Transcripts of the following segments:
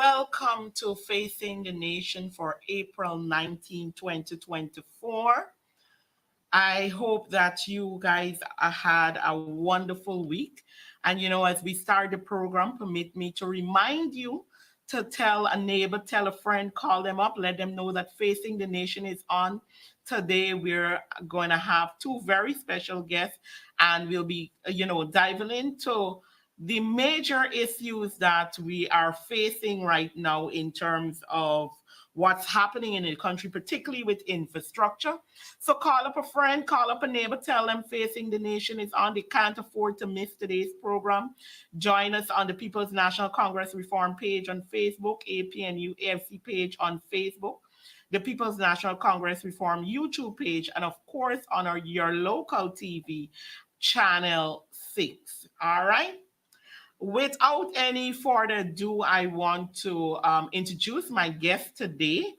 Welcome to Facing the Nation for April 19, 2024. I hope that you guys had a wonderful week. And as we start the program, permit me to remind you to tell a neighbor, tell a friend, call them up, let them know that Facing the Nation is on. Today, we're going to have two very special guests, and we'll be, diving into the major issues that we are facing right now in terms of what's happening in the country, particularly with infrastructure. So call up a friend, call up a neighbor, tell them Facing the Nation is on. They can't afford to miss today's program. Join us on the People's National Congress Reform page on Facebook, APNU AFC page on Facebook, the People's National Congress Reform YouTube page, and of course on your local TV, Channel 6. All right? Without any further ado, I want to introduce my guest today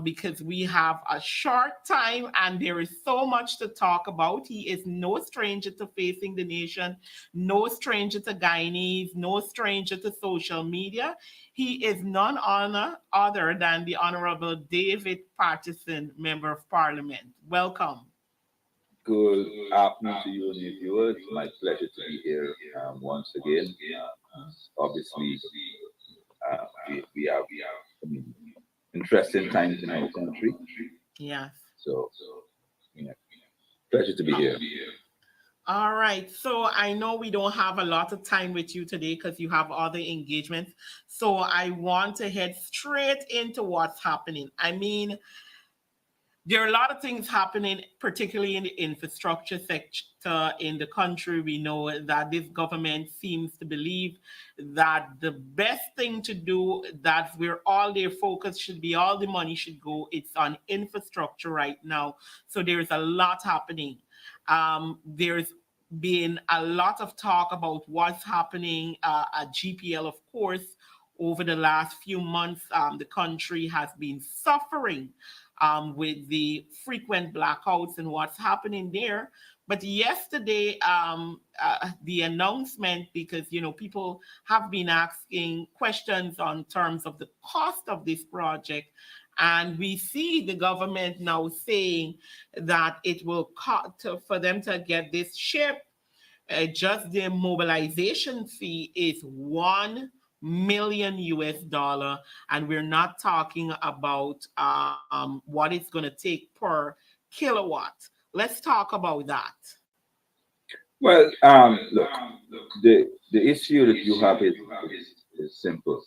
because we have a short time and there is so much to talk about. He is no stranger to Facing the Nation, no stranger to Guyanese, no stranger to social media. He is none other than the Honorable David Patterson, Member of Parliament. Welcome. Good afternoon to you and your viewers. My pleasure to be here once again. Obviously, we have interesting times in our country. Yes. So, pleasure to be here. All right. So I know we don't have a lot of time with you today because you have other engagements. So I want to head straight into what's happening. I mean, there are a lot of things happening, particularly in the infrastructure sector in the country. We know that this government seems to believe that the best thing to do, that where all their focus should be, all the money should go, it's on infrastructure right now. So there's a lot happening. There's been a lot of talk about what's happening at GPL, of course. Over the last few months, the country has been suffering with the frequent blackouts and what's happening there. But yesterday, the announcement, because people have been asking questions on terms of the cost of this project, and we see the government now saying that it will cost for them to get this ship. Just the mobilization fee is $1 million US, and we're not talking about what it's going to take per kilowatt. Let's talk about that. Well, look, the issue that you have is simple.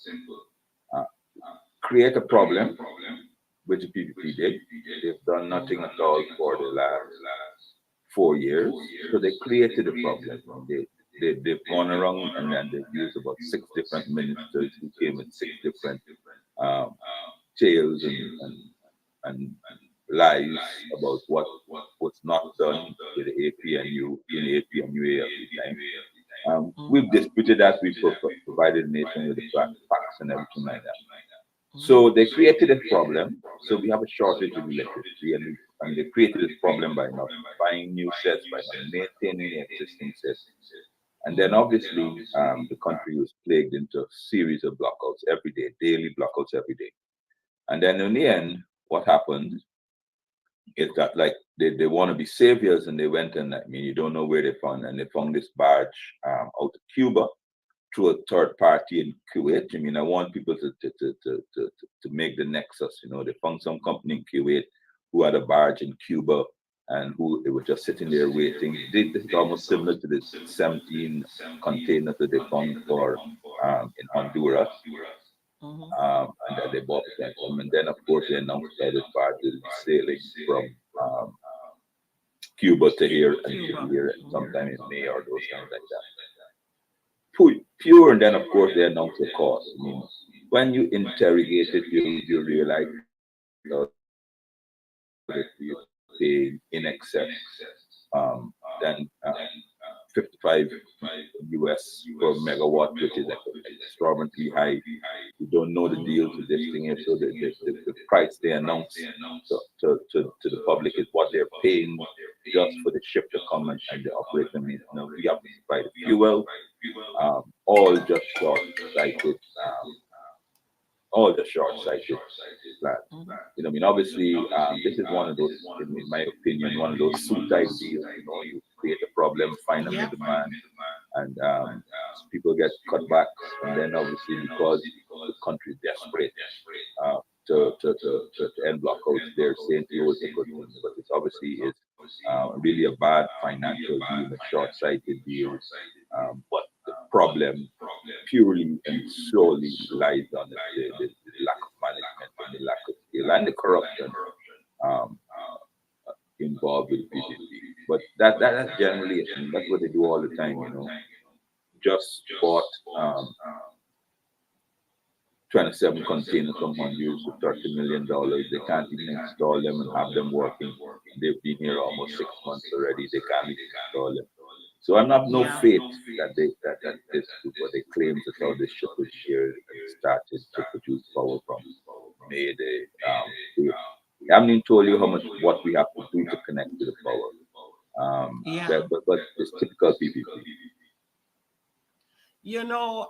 Uh, Create a problem, which the PPP did. They've done nothing at all for the last 4 years. So they created a problem. They've gone around and then they've used about 6 different ministers who came with 6 different um, tales and lies about what was not done with the APNU in the APNUA at the time. We've disputed that. We provided the nation with the facts and everything like that. So they created a problem. So we have a shortage of electricity, and they created this problem by not buying new sets, by not maintaining the existing sets. And then obviously the country was plagued into a series of blackouts every day, daily blackouts every day. And then in the end, what happened is that like they want to be saviors, and they went and you don't know where they found, and they found this barge out of Cuba through a third party in Kuwait. I want people to make the nexus. They found some company in Kuwait who had a barge in Cuba and who they were just sitting there waiting. This is almost similar to the 17 containers that they found for in Honduras, Mm-hmm. and that they bought them. And then, of course, they announced that this barge will be sailing from Cuba to here and should be Cuba. here Mm-hmm. sometime in May or those things like that. Pure, and then, of course, they announced the cost. I mean, when you interrogate it, you realize that you're paying in excess than 55 US per megawatt, which is extraordinarily high. You don't know the deals with this thing here, so the price they announce to the public is what they're paying just for the ship to come and the operation means. You know, we have to supply the fuel, all just short-sighted, all the short-sighted plan. Mm-hmm. You know, I mean, obviously, this is one of those, in my opinion, one of those suit-type deals. You know, you create a problem, find a Yep. middleman, and people get cutbacks, and then obviously because the country is desperate uh, to end blockouts, they're saying to you it's a good thing, but it's obviously is really a bad financial deal, a short-sighted deal. But the problem purely and solely lies on the lack of management and the lack of skill and the corruption um, involved with PPP. But that's generally it. And that's what they do all the time, you know. Just bought um, 27 containers from Honduras for $30 million. They can't even install them and have them working. They've been here almost 6 months already. They can't even install them. So I'm not no Yeah. faith that that this what they claim that how this ship was here and started to produce power from May. They haven't even told you how much what we have to do to connect to the power. Yeah. But it's typical PPP. You know,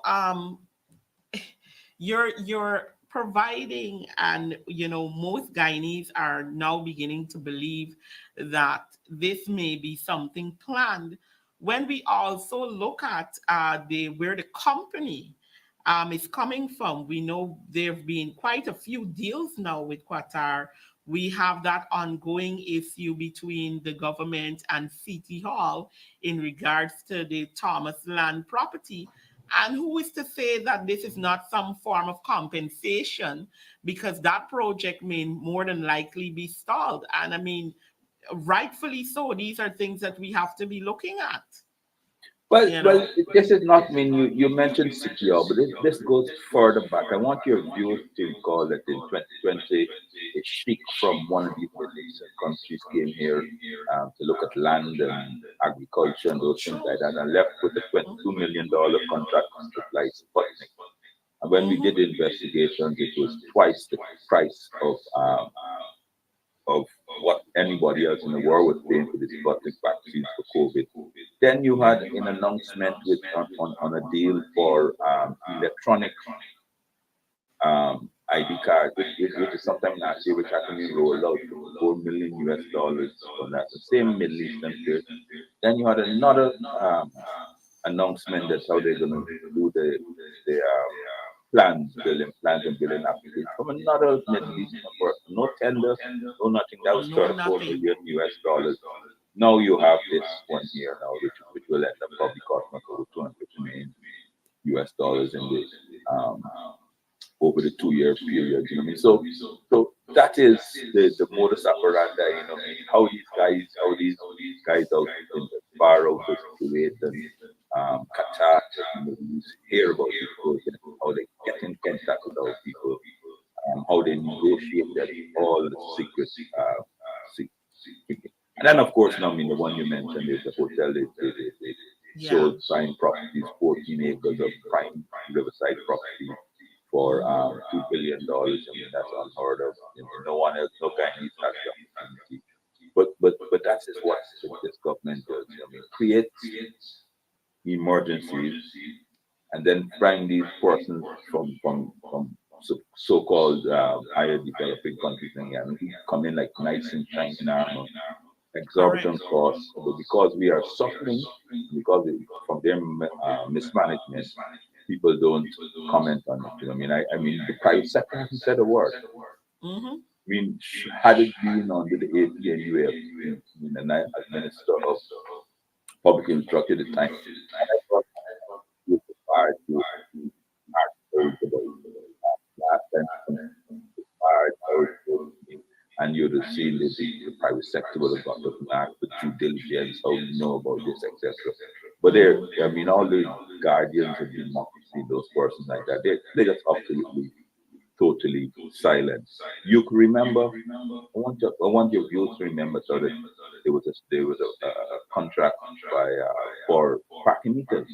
you're providing, and most Guyanese are now beginning to believe that this may be something planned. When we also look at the where the company is coming from, we know there have been quite a few deals now with Qatar. We have that ongoing issue between the government and City Hall in regards to the Thomas land property. And who is to say that this is not some form of compensation, because that project may more than likely be stalled? And I mean, rightfully so, these are things that we have to be looking at, you know. This is not mean you mentioned CPR, but this goes further back. I want your viewers to recall that in 2020, a sheik from one of these Middle Eastern countries came here to look at land and agriculture and those things like True. that, and left with a $22 million contract to supply Sputnik. And when we did Mm-hmm. investigations, it was twice the price of what anybody else in the world was paying for the Sputnik vaccines for COVID. Then you had an announcement with on a deal for electronic ID card, which is sometime last year, which actually rolled out for 4 million US dollars from that. The same Middle Eastern period. Then you had another announcement that how they're going to do the plans, building plans and building applications from another Middle Eastern person. No tender, no nothing. That was No, 34 nothing. million US dollars. Now you have this one here now, which will end up probably costing us over 250 million US dollars in the over the 2 year period. You know what I mean? So that is the modus operandi. You know what I mean? How these guys out in the far out of Kuwait and Qatar, the Middle East, hear about these projects, how they get in contact with our people, how they negotiate that all the secrets. And then, of course, now, I mean, the one you mentioned is the hotel. They Yeah. sold prime properties, 14 acres of prime riverside property for Mm-hmm. $2 billion. I mean, that's unheard of. You know, no one else, no Guyanese has the opportunity. But that is what this government does. I mean, creates emergencies and then find these persons from so-called higher developing countries and yeah, who come in like knights in shining armor, Correct. exorbitant costs, but because we are suffering, because from their mismanagement, people don't comment on it. You know, what I mean, I mean, the private sector hasn't said a word. Mm-hmm. mean, had it been under the APNUF, and I as Minister of Public Infrastructure at the time, and I thought you required to articles about last time required also, and you'd have seen the private sector would have got up and asked for due diligence, how you know about this, etc. But there, I mean, all the guardians of democracy, those persons like that, they just absolutely totally silent. You can remember. I want your viewers to remember so that there was a contract by for parking meters.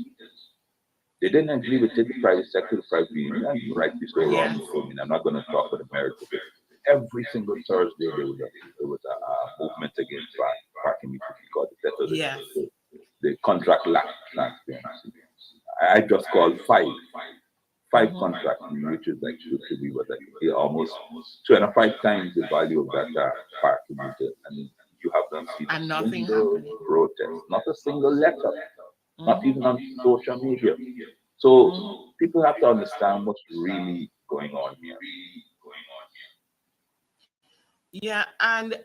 They didn't agree with it, the private sector, the private union, and rightly so, Yes. wrongly so. I mean, I'm not going to talk about the merits of it. Every single Thursday there was a movement against parking meters because they said so Yes. the contract lacked transparency. I just called five Mm-hmm. contracts, which is like should be what like almost 2.5 times the value of that parking meter, and you have not seen a And nothing single happening. protest, not a single letter, not Mm-hmm. even on social media. So Mm-hmm. people have to understand what's really going on here. Yeah, and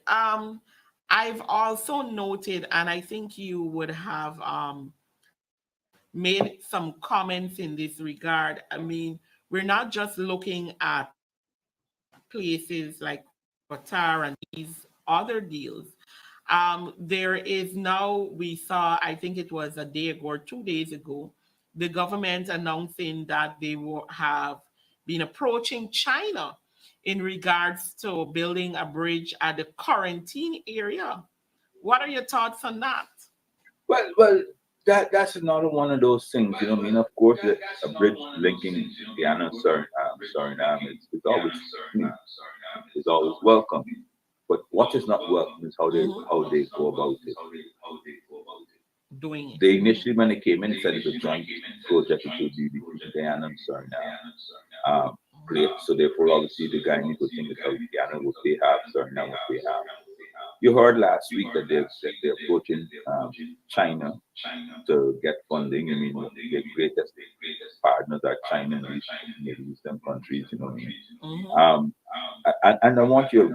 I've also noted, and I think you would have made some comments in this regard. I mean, we're not just looking at places like Qatar and these other deals. There is now, we saw, I think it was a day ago or 2 days ago, the government announcing that they will have been approaching China in regards to building a bridge at the quarantine area. What are your thoughts on that? Well, that's another one of those things. You know, what I mean, of course, a bridge linking Guyana and Suriname is always is always welcome. But what is not welcome is how they go about it. Doing it. They initially, when they came in, said it's a joint project between between Guyana and Suriname. Great. So therefore, obviously, the Guyanese would think that Guyana would they have, Suriname would they have. You heard last week that they're approaching China to get funding. I mean, their greatest partners are China and these Middle Eastern countries. You know what I mean? Mm-hmm. And I want your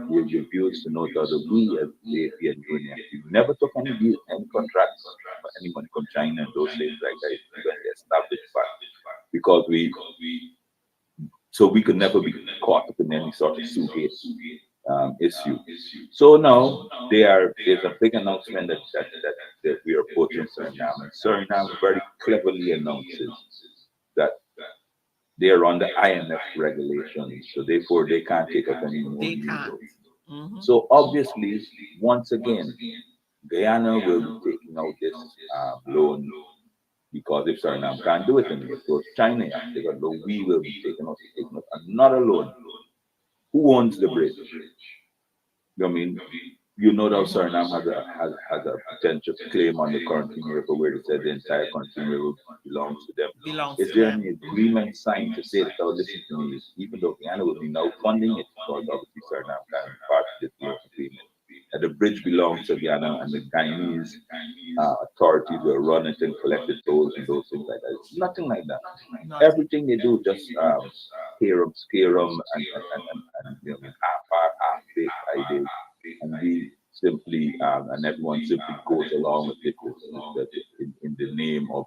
viewers to know that we as the APN Union, we never took any contracts for any money from China and those things like that. When they established back because we could never be caught up in any sort of Sugate issue. So now there's a big announcement that we are approaching Suriname, and Suriname very cleverly announces that they are under IMF regulations, so therefore they can't take up any more They new can't. loans. Mm-hmm. So obviously, once again, Guyana will be taking out this loan because if Suriname can't do it anymore, so China has to take a loan. We will be taking out another loan. Who owns the bridge? I mean, you know that Mm-hmm. Suriname has a potential claim on the Continental River where they said the entire Continental River belongs to them. Belongs Is to there them. any agreement signed to say that, oh, listen to me, even though Guyana will be now funding it, because obviously Suriname can be part of this deal agreement, that the bridge belongs to Guyana and the Guyanese authorities will run it and collect the tolls and those things like that. It's nothing like that. Nothing. Everything they do just scare them, and you know, half baked ideas, and we simply and everyone simply goes along with it in the name of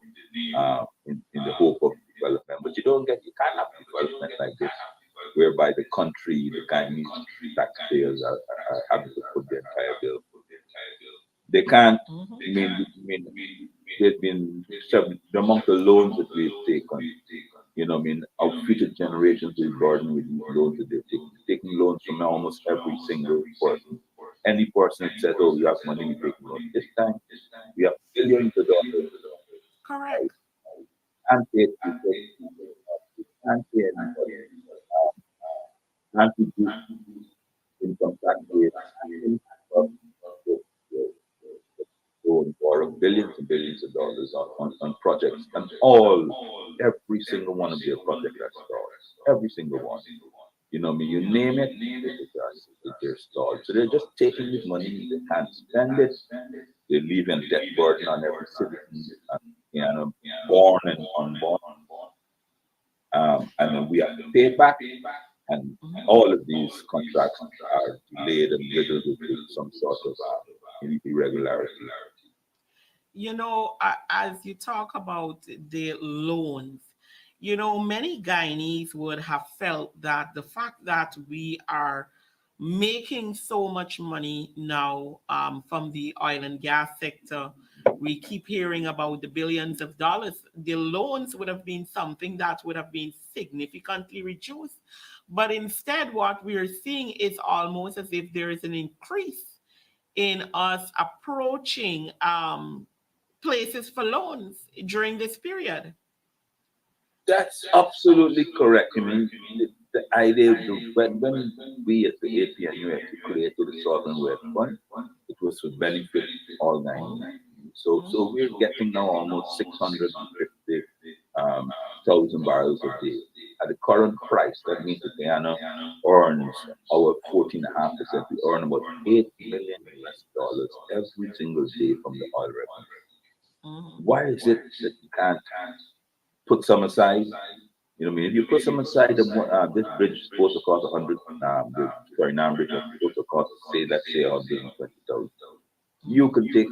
in the hope of development. But you can't have development like this, whereby the country, the Guyanese taxpayers are having to put the entire bill. They can't. Mm-hmm. I mean, there's been the amount of loans that we've taken. You know, I mean, our future generations will be burdened with these loans that they're taking loans from almost every single person. Any person that says, "Oh, you have money, we take loans." This time, we have billions of dollars, Correct. right? Can't pay people, can't pay anybody, can't reduce income tax rates, go and borrow billions and billions of dollars on projects, and every single one of their projects are stalled. Every single one. You know, I mean, you name it, they're stalled. So they're just taking this money, they can't spend it, they're leaving a debt burden on every citizen, you know, born and unborn, and then we have to pay it back. And Mhm. all of these contracts are delayed and riddled with some sort of irregularity. As you talk about the loans, many Guyanese would have felt that the fact that we are making so much money now from the oil and gas sector, we keep hearing about the billions of dollars. The loans would have been something that would have been significantly reduced. But instead, what we're seeing is almost as if there is an increase in us approaching places for loans during this period. That's absolutely correct. I mean, the idea of when we as the APNUF created the Sovereign Wealth Fund, it was to benefit all Guineans. So we're getting now almost 650 thousand barrels a day. At the current price, that means that Guyana earns our 14.5%. We earn about 8 million US dollars every single day from the oil revenue. Mhm. Why is it that you can't put some aside? You know what I mean? If you put some aside, this bridge is supposed to cost 100, the Suriname bridge is supposed to cost, say, let's say 120,000. You Mhm. could take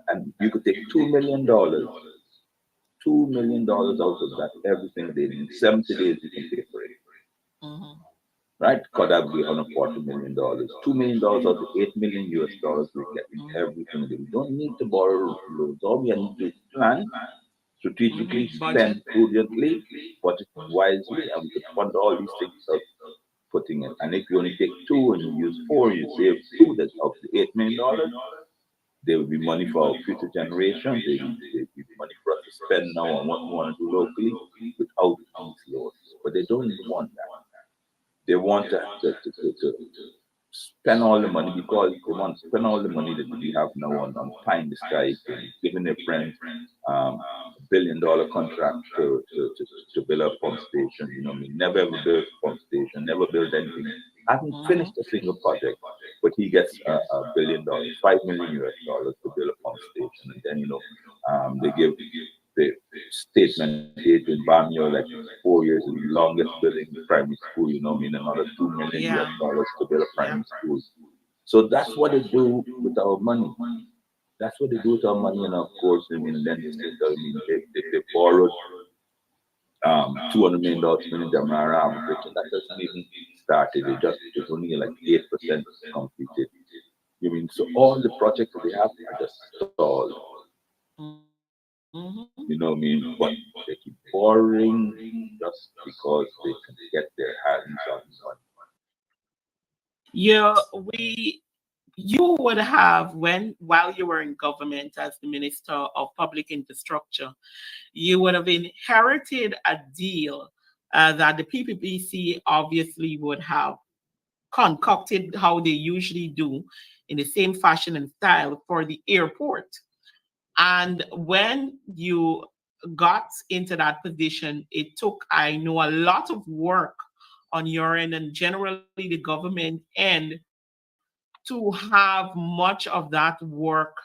and you could take $2 million, $2 million out of that every single day. In 70 days, you can pay for it, Mhm. right? Because that would be $140 million. $2 million out of 8 million US dollars we're getting Mhm. every single day. We don't need to borrow loads. All we need to do is plan strategically, Mhm. Budget. spend prudently, budget wisely, and we could fund all these things without putting it. And if you only take two and you use four, you save two that's of the $8 million. There will be money for our future generations. There will be money for us to spend now on what we want to do locally without these loans. But they don't want that. They want to spend all the money because they want to spend all the money that we have now on pie in the sky and giving their friends $1 billion contract to build a pump station. You know, what I mean, never ever built a pump station, never built anything. Haven't Mhm. finished a single project, but he gets $1 billion, 5 million US dollars to build a pump station, and then they give the statement aid in Bamio like 4 years, the longest building primary school. You know, what I mean, another 2 million US Yeah. dollars to build a Yeah. primary school. So that's what they do with our money. That's what they do with our money, and of course, I mean, then they say, I mean, they borrowed $200 million to the Damara Bridge, and that doesn't even started. It's only like 8% completed. You mean so all the projects that they have are just stalled. Mhm. You know what I mean? But they keep borrowing just because they can get their hands on money. Yeah, you would have when while you were in government as the Minister of Public Infrastructure, you would have inherited a deal that the PPPC obviously would have concocted how they usually do in the same fashion and style for the airport. And when you got into that position, it took, I know, a lot of work on your end and generally the government end to have much of that work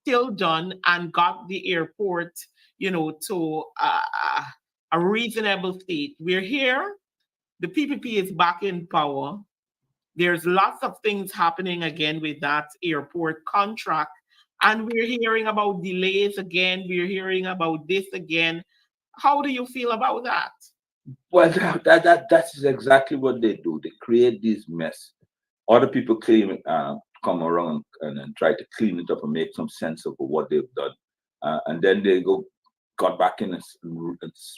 still done and got the airport, to a reasonable state. We're here, the PPP is back in power. There's lots of things happening again with that airport contract. And we're hearing about delays again. We're hearing about this again. How do you feel about that? Well, that's exactly what they do. They create this mess. Other people come around and try to clean it up and make some sense of what they've done, and then they got back in and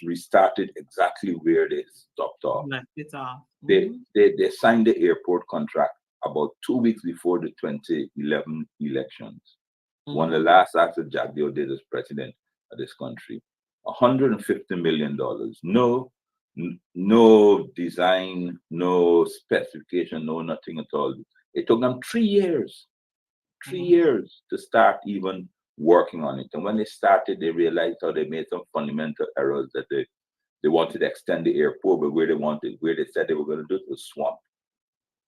restarted exactly where they stopped off. Left it off. They signed the airport contract about 2 weeks before the 2011 elections. One of the Mm-hmm. last acts that Jack Dale did as president of this country. $150 million. No design, no specification, no nothing at all. It took them 3 years, three Mm-hmm. years to start even working on it. And when they started, they realized how they made some fundamental errors that they wanted to extend the airport, but where they said they were going to do it was swamp.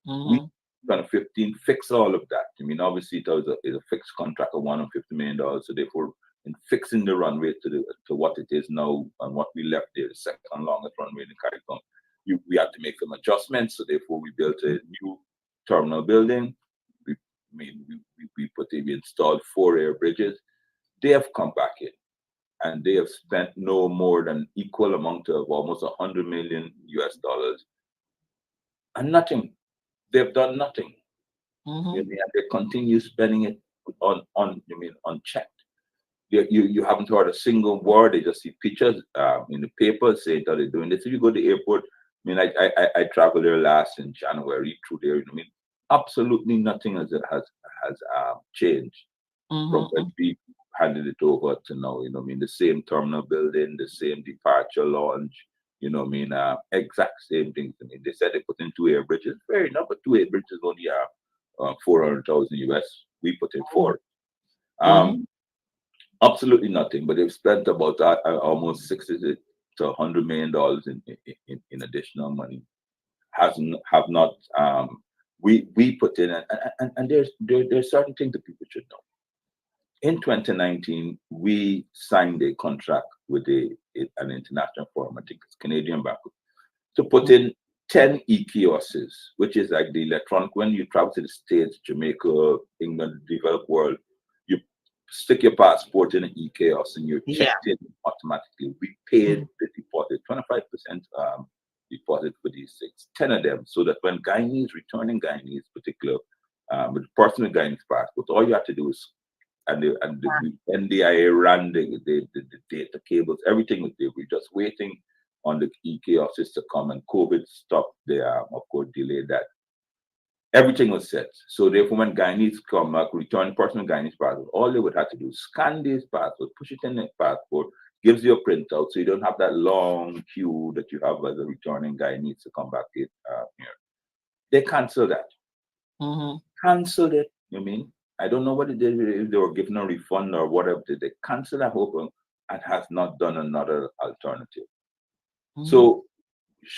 We Mm-hmm. 2015 fix all of that. I mean, obviously it was a fixed contract of $150 million. So therefore, in fixing the runway to what it is now and what we left there, the second longest runway in CARICOM, we had to make some adjustments. So therefore, we built a new terminal building. We installed 4 air bridges. They have come back in, and they have spent no more than equal amount of almost 100 million US dollars, and nothing. They've done nothing. Mm-hmm. And they continue spending it unchecked. You haven't heard a single word. They just see pictures in the paper saying that they're doing this. If you go to the airport, I traveled there last in January through there. Absolutely nothing has changed from when Mm-hmm. we handed it over to now. The same terminal building, the same departure launch. Exact same things. They said they put in 2 air bridges. Fair enough, but 2 air bridges only are 400,000 US. We put in 4. Um, Mm-hmm. Absolutely nothing. But they've spent about almost 60 to $100 million in additional money. Hasn't have not we put in, and there's certain things that people should know. In 2019, we signed a contract with an international firm, I think it's Canadian Bank, to put in 10 e-kiosks, which is like the electronic. When you travel to the States, Jamaica, England, the developed world, you stick your passport in an e-kiosk and you're Yeah. checked in automatically. We paid the deposit, 25% deposit for these things, 10 of them, so that when Guyanese, returning Guyanese, particular, with personal Guyanese passport, all you have to do is, the NDIA ran the data cables, everything was there. We're just waiting on the e-kiosks to come, and COVID stopped the, of course, delayed that. Everything was set. So therefore, when Guyanese come back, return personal Guyanese passport, all they would have to do is scan this passport, push it in the passport, gives you a printout, so you don't have that long queue that you have as a returning Guyanese to come back here. They cancel that. Mm-hmm. Cancelled it. I don't know what they did, if they were given a refund or whatever. They cancel that whole and has not done another alternative. Mm-hmm. So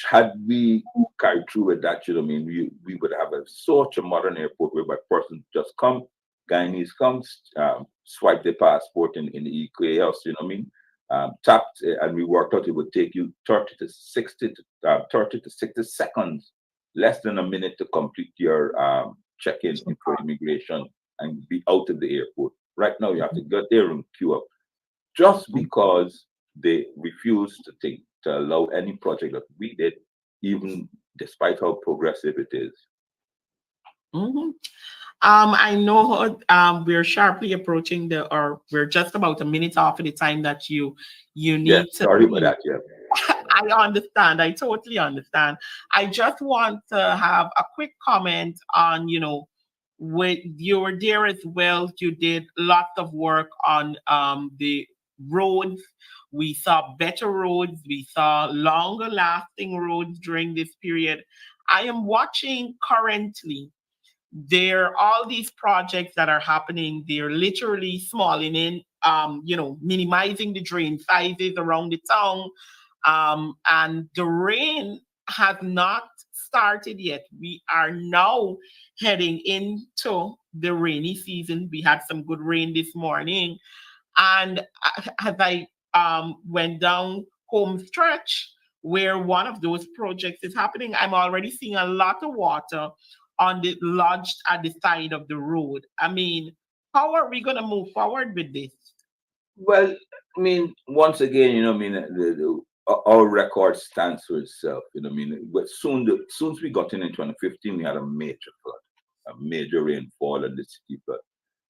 had we carried through with that, we would have such a modern airport whereby person just come, Guyanese comes, swipe their passport in the e-kiosk, tapped, and we worked out it would take you 30 to 60 seconds, less than a minute to complete your check-in for immigration and be out of the airport. Right now, you have to get there and queue up just because they refuse to allow any project that we did, even despite how progressive it is. Mm-hmm. I know we're sharply approaching or we're just about a minute off of the time that you Yeah, need to sorry about leave. that. Yeah. I understand. I totally understand. I just want to have a quick comment on, with you were there as well. You did lots of work on the roads. We saw better roads. We saw longer lasting roads during this period. I am watching currently there are all these projects that are happening. They're literally smalling in, minimizing the drain sizes around the town. And the rain has not started yet. We are now heading into the rainy season. We had some good rain this morning. And as I went down home stretch where one of those projects is happening, I'm already seeing a lot of water on the lodged at the side of the road. I mean, how are we going to move forward with this? Well, once again, our record stands for itself. But soon as we got in 2015, we had a major flood, a major rainfall, and the city flood.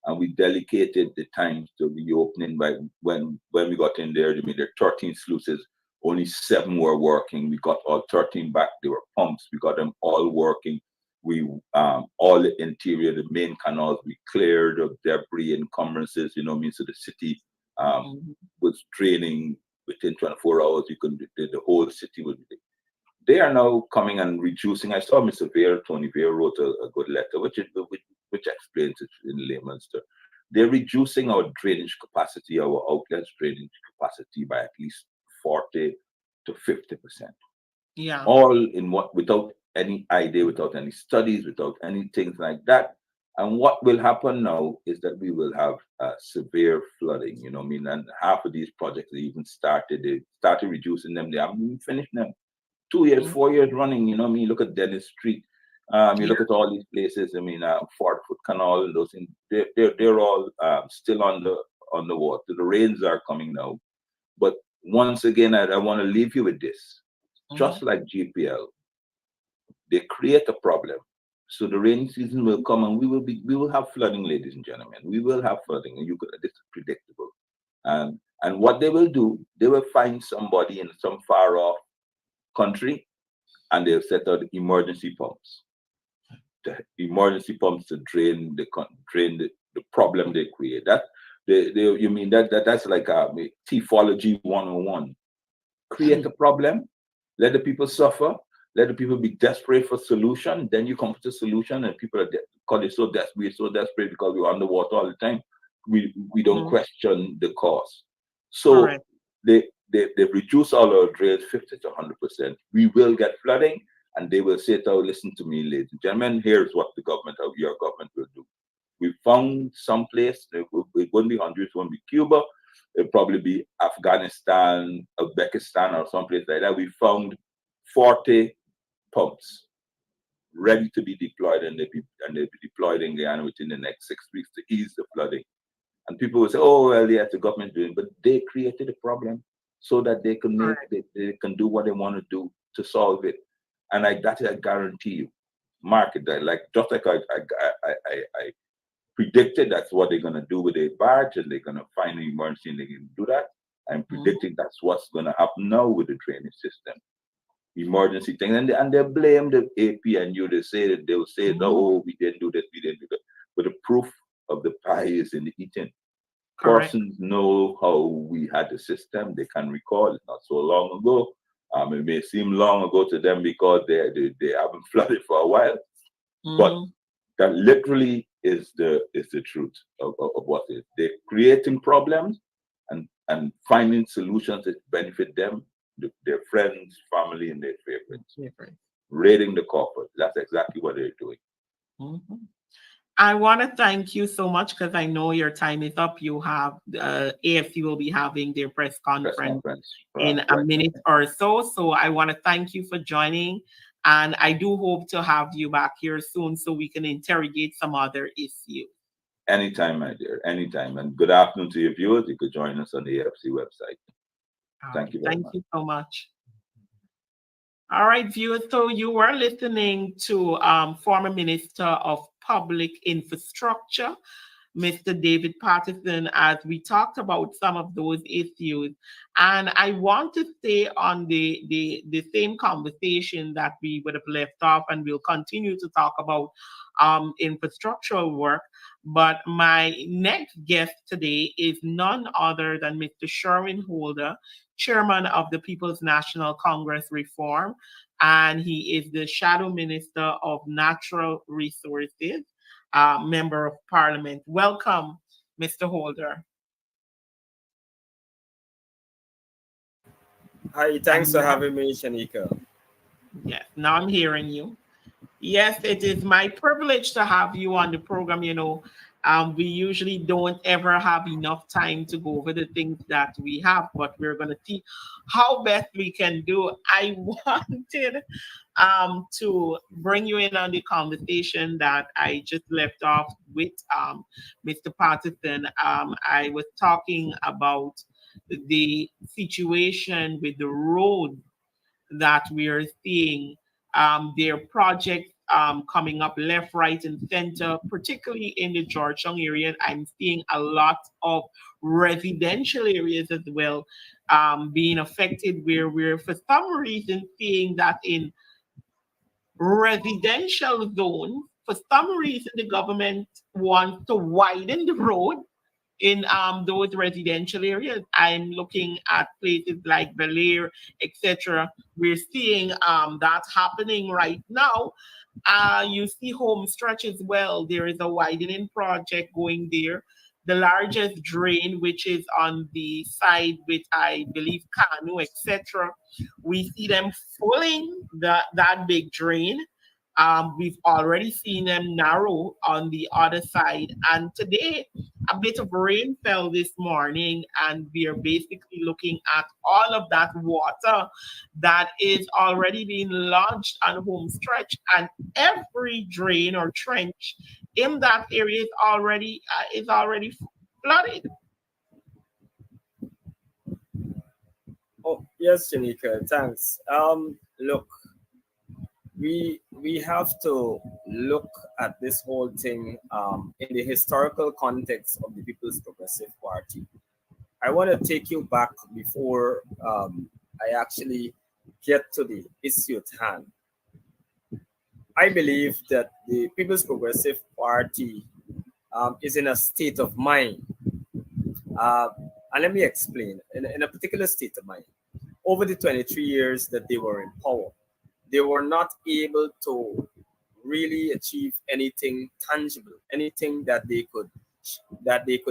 And we dedicated the time to reopening. By when we got in there, there are 13 sluices, only 7 were working. We got all 13 back. They were pumps. We got them all working. We all the interior, the main canals, we cleared of debris, encumbrances. So the city Mhm. was draining within 24 hours. You could the whole city would be. They are now coming and reducing. I saw Mr. Tony Veer wrote a good letter, which explains it in layman's terms. They're reducing our drainage capacity, our outlets drainage capacity by at least 40 to 50%. Yeah. All in what without any idea, without any studies, without any things like that. And what will happen now is that we will have severe flooding. And half of these projects they even started. They started reducing them. They haven't even finished them. 2 years, Mm. 4 years running. You know, I mean, look at Dennis Street. You Yeah. look at all these places. I mean, Fort Foot Canal and those things. They're all still on the water. The rains are coming now. But once again, I want to leave you with this. Mm-hmm. Just like GPL, they create a problem. So the rainy season will come and we will have flooding, ladies and gentlemen. We will have flooding, and this is predictable. And what they will do, they will find somebody in some far off country, and they'll set out emergency pumps, the emergency pumps to drain the problem they create. That you mean that's like thiefology 101. Create a problem, let the people suffer, let the people be desperate for solution. Then you come to a solution, and people are because they're so desperate, we're so desperate because we're underwater all the time. We don't Mm-hmm. question the cause. So Correct. they reduce all our drains 50 to 100%. We will get flooding, and they will say, "Oh, listen to me, ladies and gentlemen. Here's what the government of your government will do. We found some place. It wouldn't be Honduras, it won't be Cuba. It'll probably be Afghanistan, Uzbekistan, or someplace like that. We found 40 pumps ready to be deployed, and they'll be deployed in Guyana within the next 6 weeks to ease the flooding. And people will say, "Oh, well, yes, the government doing," but they created a problem so that Correct. they can do what they want to do to solve it. And I guarantee you, mark it that like just like I predicted that's what they're gonna do with a barge, and they're gonna find an emergency and they can do that. I'm Mm-hmm. predicting that's what's gonna happen now with the drainage system. Emergency thing, and they blame the APNU. They say that they'll say, Mm-hmm. "Oh, we didn't do this, we didn't do that." But the proof of the pie is in the eating. Correct. Persons know how we had the system. They can recall it not so long ago. It may seem long ago to them because they haven't flooded for a while, but Mm-hmm. that literally is the truth of what it is. They're creating problems and finding solutions that benefit them, their friends, family, and their favorites. Different. Raiding the corporate. That's exactly what they're doing. Mm-hmm. I want to thank you so much because I know your time is up. You have AFC will be having their press Press conference conference. in a Right. minute or so. So I want to thank you for joining. And I do hope to have you back here soon so we can interrogate some other issues. Anytime, my dear. Anytime. And good afternoon to your viewers. You could join us on the AFC website. All Thank right. you very Thank much. you so much. All right, viewers. So you were listening to former Minister of Public Infrastructure, Mr. David Patterson, as we talked about some of those issues. And I want to stay on the same conversation that we would have left off, and we'll continue to talk about infrastructural work. But my next guest today is none other than Mr. Sherwin Holder, chairman of the People's National Congress Reform, and he is the shadow minister of natural resources, member of parliament. Welcome, Mr. Holder. Hi, thanks And for now, having me, Shanika. yes, now I'm hearing you. Yes, it is my privilege to have you on the program. We usually don't ever have enough time to go over the things that we have, but we're going to see how best we can do. I wanted to bring you in on the conversation that I just left off with Mr. Patterson. I was talking about the situation with the road that we are seeing, their projects coming up left, right, and center, particularly in the Georgetown area. I'm seeing a lot of residential areas as well being affected, where we're for some reason seeing that in residential zones, for some reason, the government wants to widen the road in those residential areas. I'm looking at places like Bel Air, etc. We're seeing that happening right now. You see home stretch as well. There is a widening project going there. The largest drain, which is on the side with, I believe, Kanu, etc. We see them filling that big drain. We've already seen them narrow on the other side. And today, a bit of rain fell this morning, and we are basically looking at all of that water that is already being launched on home stretch, and every drain or trench in that area is already flooded. Oh, yes, Janika, thanks. Look, we have to look at this whole thing in the historical context of the People's Progressive Party. I want to take you back before I actually get to the issue at hand. I believe that the People's Progressive Party is in a state of mind. Uh, and let me explain. In a particular state of mind, over the 23 years that they were in power, they were not able to really achieve anything tangible, anything that they could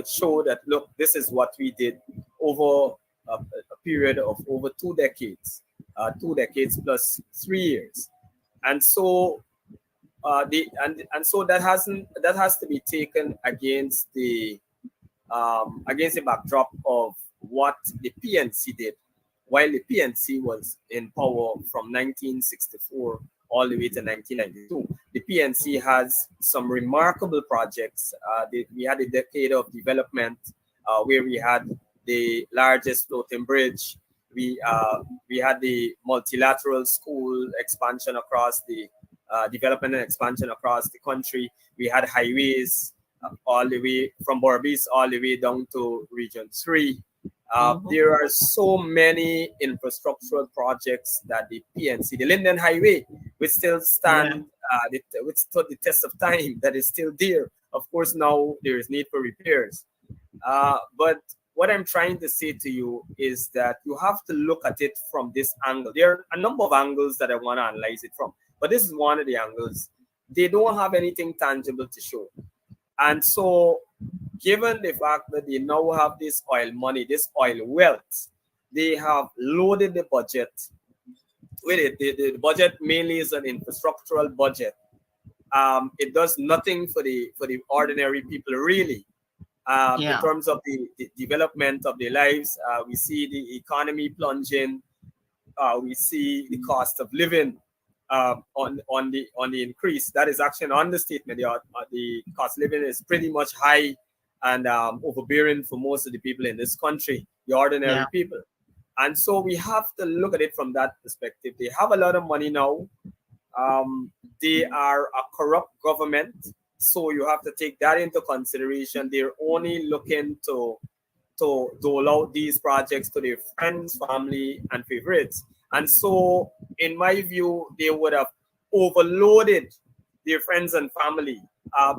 show that, look, this is what we did over a period of over 2 decades, 2 decades plus 3 years. And so that has to be taken against the backdrop of what the PNC did while the PNC was in power from 1964 all the way to 1992. The PNC has some remarkable projects. We had a decade of development where we had the largest floating bridge. We had the multilateral school expansion across the development and expansion across the country. We had highways all the way from Borbis all the way down to Region 3. Mhm. There are so many infrastructural projects that the PNC, the Linden Highway, which still Yeah, which stood the test of time, that is still there. Of course, now there is need for repairs. But what I'm trying to say to you is that you have to look at it from this angle. There are a number of angles that I want to analyze it from, but this is one of the angles. They don't have anything tangible to show. And so, given the fact that they now have this oil money, this oil wealth, they have loaded the budget with it. The budget mainly is an infrastructural budget. It does nothing for the ordinary people really. In yeah, terms of the development of their lives, we see the economy plunging. We see the cost of living on the increase. That is actually an understatement. The cost of living is pretty much high and overbearing for most of the people in this country, the yeah, ordinary people. And so we have to look at it from that perspective. They have a lot of money now. They are a corrupt government, so you have to take that into consideration. They're only looking to dole out these projects to their friends, family, and favorites. And so, in my view, they would have overloaded their friends and family.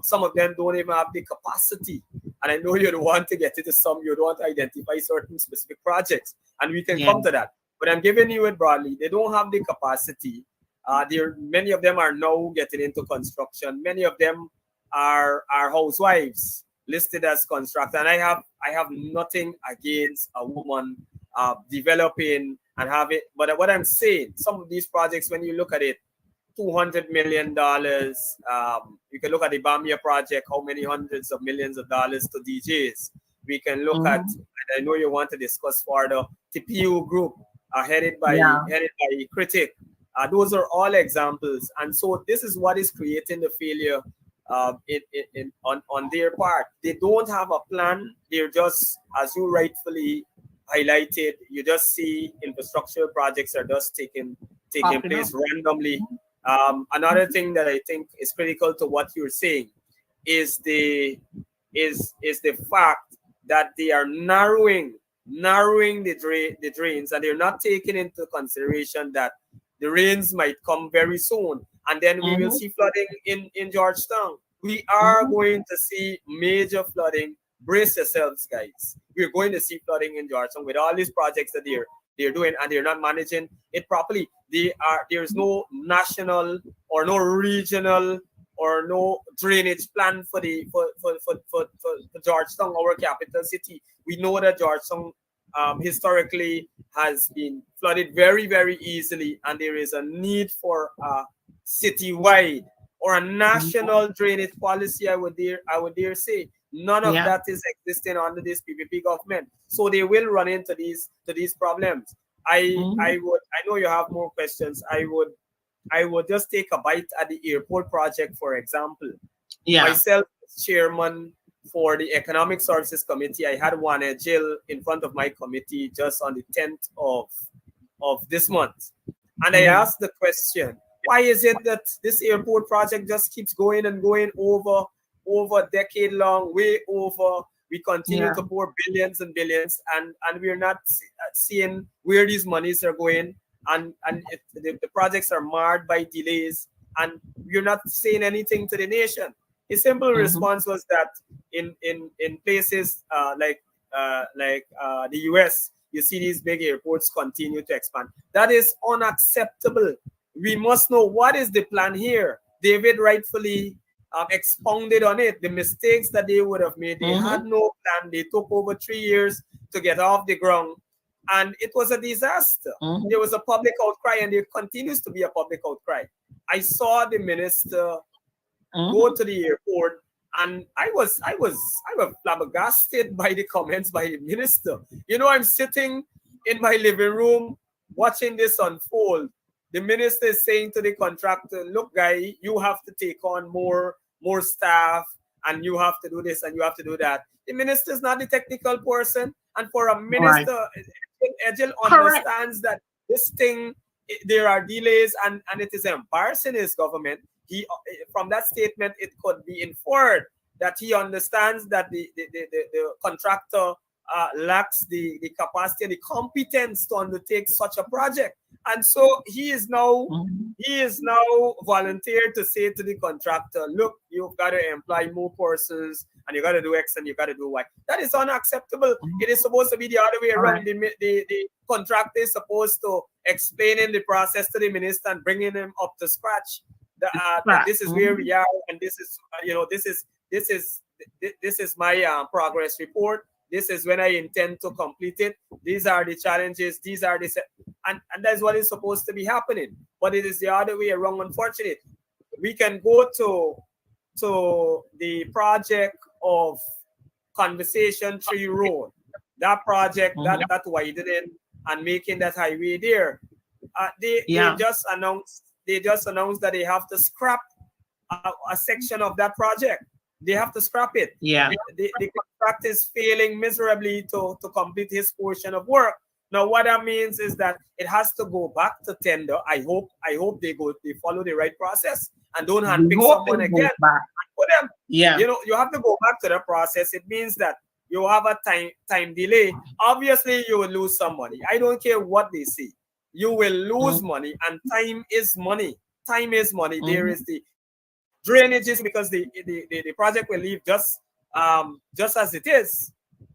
Some of them don't even have the capacity. And I know you don't want to get into some, you don't want to identify certain specific projects, and we can yeah, come to that. But I'm giving you it broadly. They don't have the capacity. Many of them are now getting into construction. Many of them are housewives listed as constructor. And I have nothing against a woman developing and have it. But what I'm saying, some of these projects, when you look at it, $200 million. You can look at the Bamia project, how many hundreds of millions of dollars to DJs. We can look at, mhm, and I know you want to discuss further, TPU Group, headed by yeah, Critic. Those are all examples, and so this is what is creating the failure on their part. They don't have a plan. They're just, as you rightfully highlighted, you just see infrastructure projects are just taking popping up. place randomly. Another thing that I think is critical to what you're saying is the fact that they are narrowing the drains, and they're not taking into consideration that the rains might come very soon, and then we will Mhm, see flooding in Georgetown. We are mhm, going to see major flooding. Brace yourselves, guys. We're going to see flooding in Georgetown with all these projects that they're doing, and they're not managing it properly. There's no national or no regional or no drainage plan for Georgetown, our capital city. We know that Georgetown historically has been flooded very, very easily, and there is a need for citywide or a Mhm. national drainage policy, I would dare say. None of Yeah. that is existing under this PPP government. So they will run into these problems. Mhm. I know you have more questions. I would just take a bite at the airport project, for example. Yeah. Myself as chairman for the Economic Services Committee, I had one Jill in front of my committee just on the 10th of this month. And I Mhm. asked the question, why is it that this airport project just keeps going and going over decade long, way over? We continue Yeah. to pour billions and billions, and we're not seeing where these monies are going, and the projects are marred by delays, and we're not saying anything to the nation. His simple Mhm. response was that in places like the US, you see these big airports continue to expand. That is unacceptable. We must know what is the plan here. David rightfully expounded on it. The mistakes that they would have made. They had Mhm. no plan. They took over 3 years to get off the ground, and it was a disaster. There Mhm. was a public outcry, and there continues to be a public outcry. I saw the minister go Mhm. to the airport, and I was flabbergasted by the comments by the minister. I'm sitting in my living room watching this unfold. The minister is saying to the contractor, look guy, you have to take on more staff, and you have to do this and you have to do that. The minister is not the technical person, and for a Right. minister, Ejil Correct. understands that this thing, there are delays, and it is embarrassing his government. He From that statement, it could be inferred that he understands that the contractor lacks the capacity and the competence to undertake such a project, and so Mhm. he is now volunteered to say to the contractor, look, you've got to employ more persons, and you got to do X and you got to do Y. That is unacceptable. It is Mhm. supposed to be the other way around. Correct. The contractor is supposed to explaining the process to the minister and bringing him up to scratch. That Right. this is where we Mhm. are, and this is this is this is my progress report. This is when I intend to complete it. These are the challenges. These are the and that's what is supposed to be happening. But it is the other way around. Unfortunate. We can go to the project of Conversation Tree Road. That project Mhm. that widening and making that highway there. They Yeah. just announced that they have to scrap a section of that project. They have to scrap it. Yeah. The contract is failing miserably to complete his portion of work. Now, what that means is that it has to go back to tender. I hope they follow the right process and don't We handpick hope someone it goes again. back. For them, Yeah. you have to go back to the process. It means that you have a time delay. Obviously, you will lose some money. I don't care what they say. You will lose Mhm. money, and time is money. Time is money. There is Mhm. the drainage issue because the project will leave just as it is.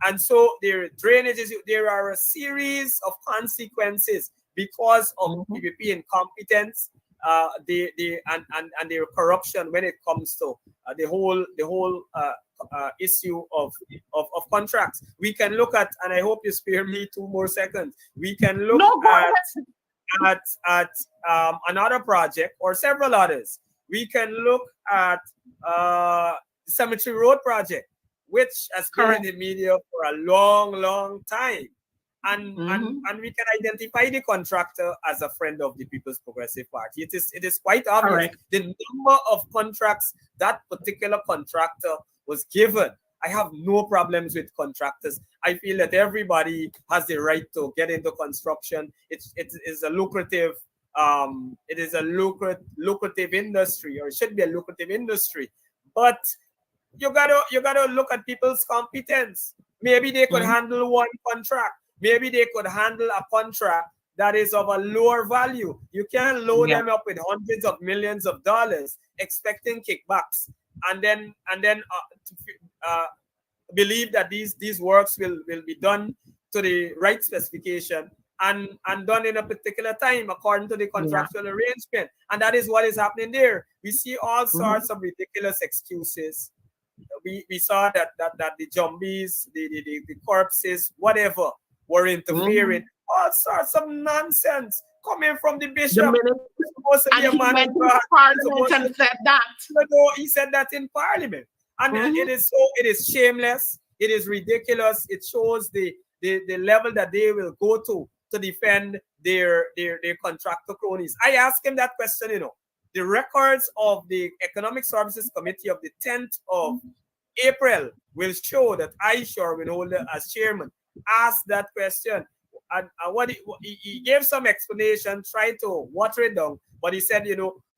And so there drainage issue, there are a series of consequences because of Mhm. PPP incompetence, and their corruption when it comes to the whole issue of contracts. We can look at, and I hope you spare me 2 more seconds. We can look No, go ahead. at another project or several others. We can look at the Cemetery Road project, which has been in Correct. the media for a long, long time. Mhm. And we can identify the contractor as a friend of the People's Progressive Party. It is quite obvious. Correct. The number of contracts that particular contractor was given. I have no problems with contractors. I feel that everybody has the right to get into construction. It is a lucrative industry, or it should be a lucrative industry. But you gotta look at people's competence. Maybe they could Mhm. handle one contract. Maybe they could handle a contract that is of a lower value. You can't load Yeah. them up with hundreds of millions of dollars expecting kickbacks, and then believe that these works will be done to the right specification, and done in a particular time according to the Yeah. contractual arrangement. And that is what is happening there. We see all sorts Mhm. of ridiculous excuses. We saw that the zombies, the corpses, whatever, were interfering. Mhm. All sorts of nonsense. coming from the The bishop. minister, He's supposed to be and a he man of went into God. He's parliament supposed to, and said that. he said that in parliament. And Mhm. it is shameless, it is ridiculous. It shows the level that they will go to defend their contractor cronies. I asked him that question, The records of the Economic Services Committee of the 10th of April will show that I, Shurwayne Holder, as chairman, asked that question. And what he gave some explanation, tried to water it down, but he said,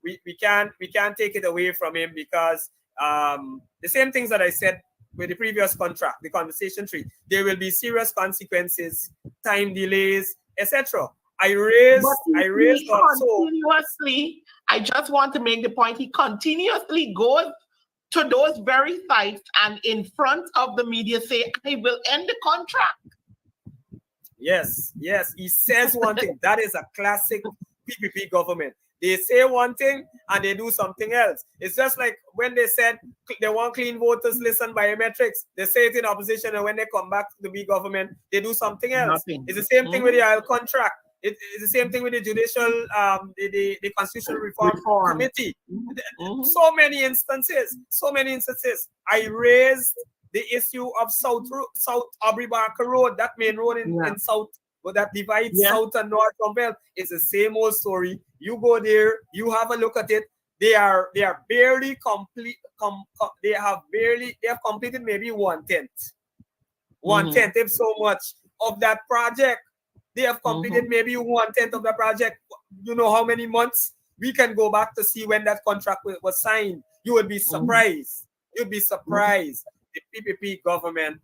we can't take it away from him because the same things that I said with the previous contract, the conversation tree, there will be serious consequences, time delays, etc. I But raised he also. continuously, I just want to make the point, he continuously goes to those very sites and in front of the media say, I will end the contract. Yes, he says one thing. That is a classic PPP government. They say one thing and they do something else. It's just like when they said they want clean voters list and biometrics. They say it in opposition, and when they come back to the big government, they do something else. Nothing. It's the same thing with the oil contract. It's the same thing with the judicial, the constitutional reform committee. So many instances. I raised the issue of South Aubrey Barker Road, that main road in South, but that divides South and North from Bell. It's the same old story. You go there, you have a look at it. They are barely complete. They have completed maybe 1/10, if so much, of that project. They have completed maybe 1/10 of the project. You know how many months? We can go back to see when that contract was signed. You would be surprised. You'd be surprised. The PPP government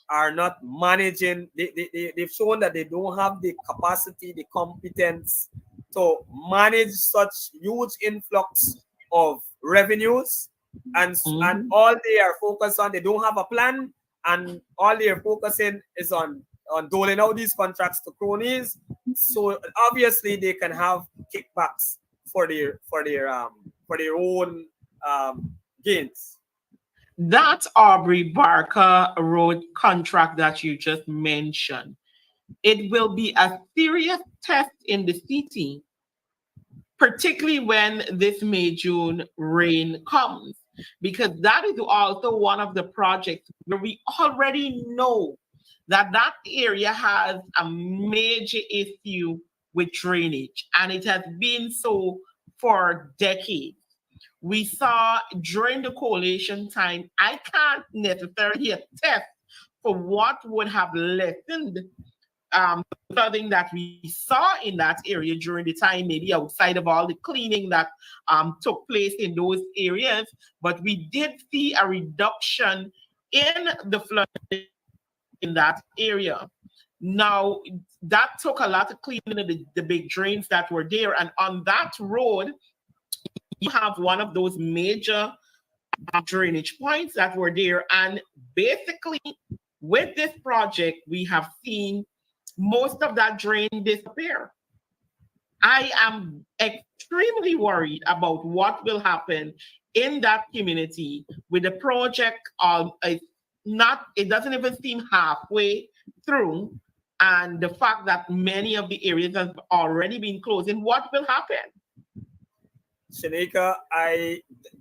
are not managing. They've shown that they don't have the capacity, the competence to manage such huge influx of revenues. And all they are focused on, they don't have a plan, and all they are focusing is on doling out these contracts to cronies. So obviously they can have kickbacks for their own gains. That Aubrey Barker Road contract that you just mentioned, it will be a serious test in the city, particularly when this May-June rain comes, because that is also one of the projects where we already know that area has a major issue with drainage, and it has been so for decades. We saw during the coalition time, I can't necessarily attest for what would have lessened something that we saw in that area during the time, maybe outside of all the cleaning that took place in those areas. But we did see a reduction in the flooding in that area. Now, that took a lot of cleaning of the big drains that were there. And on that road, you have one of those major drainage points that were there. And basically, with this project, we have seen most of that drain disappear. I am extremely worried about what will happen in that community with the project. It doesn't even seem halfway through, and the fact that many of the areas have already been closed. And what will happen? Shanika,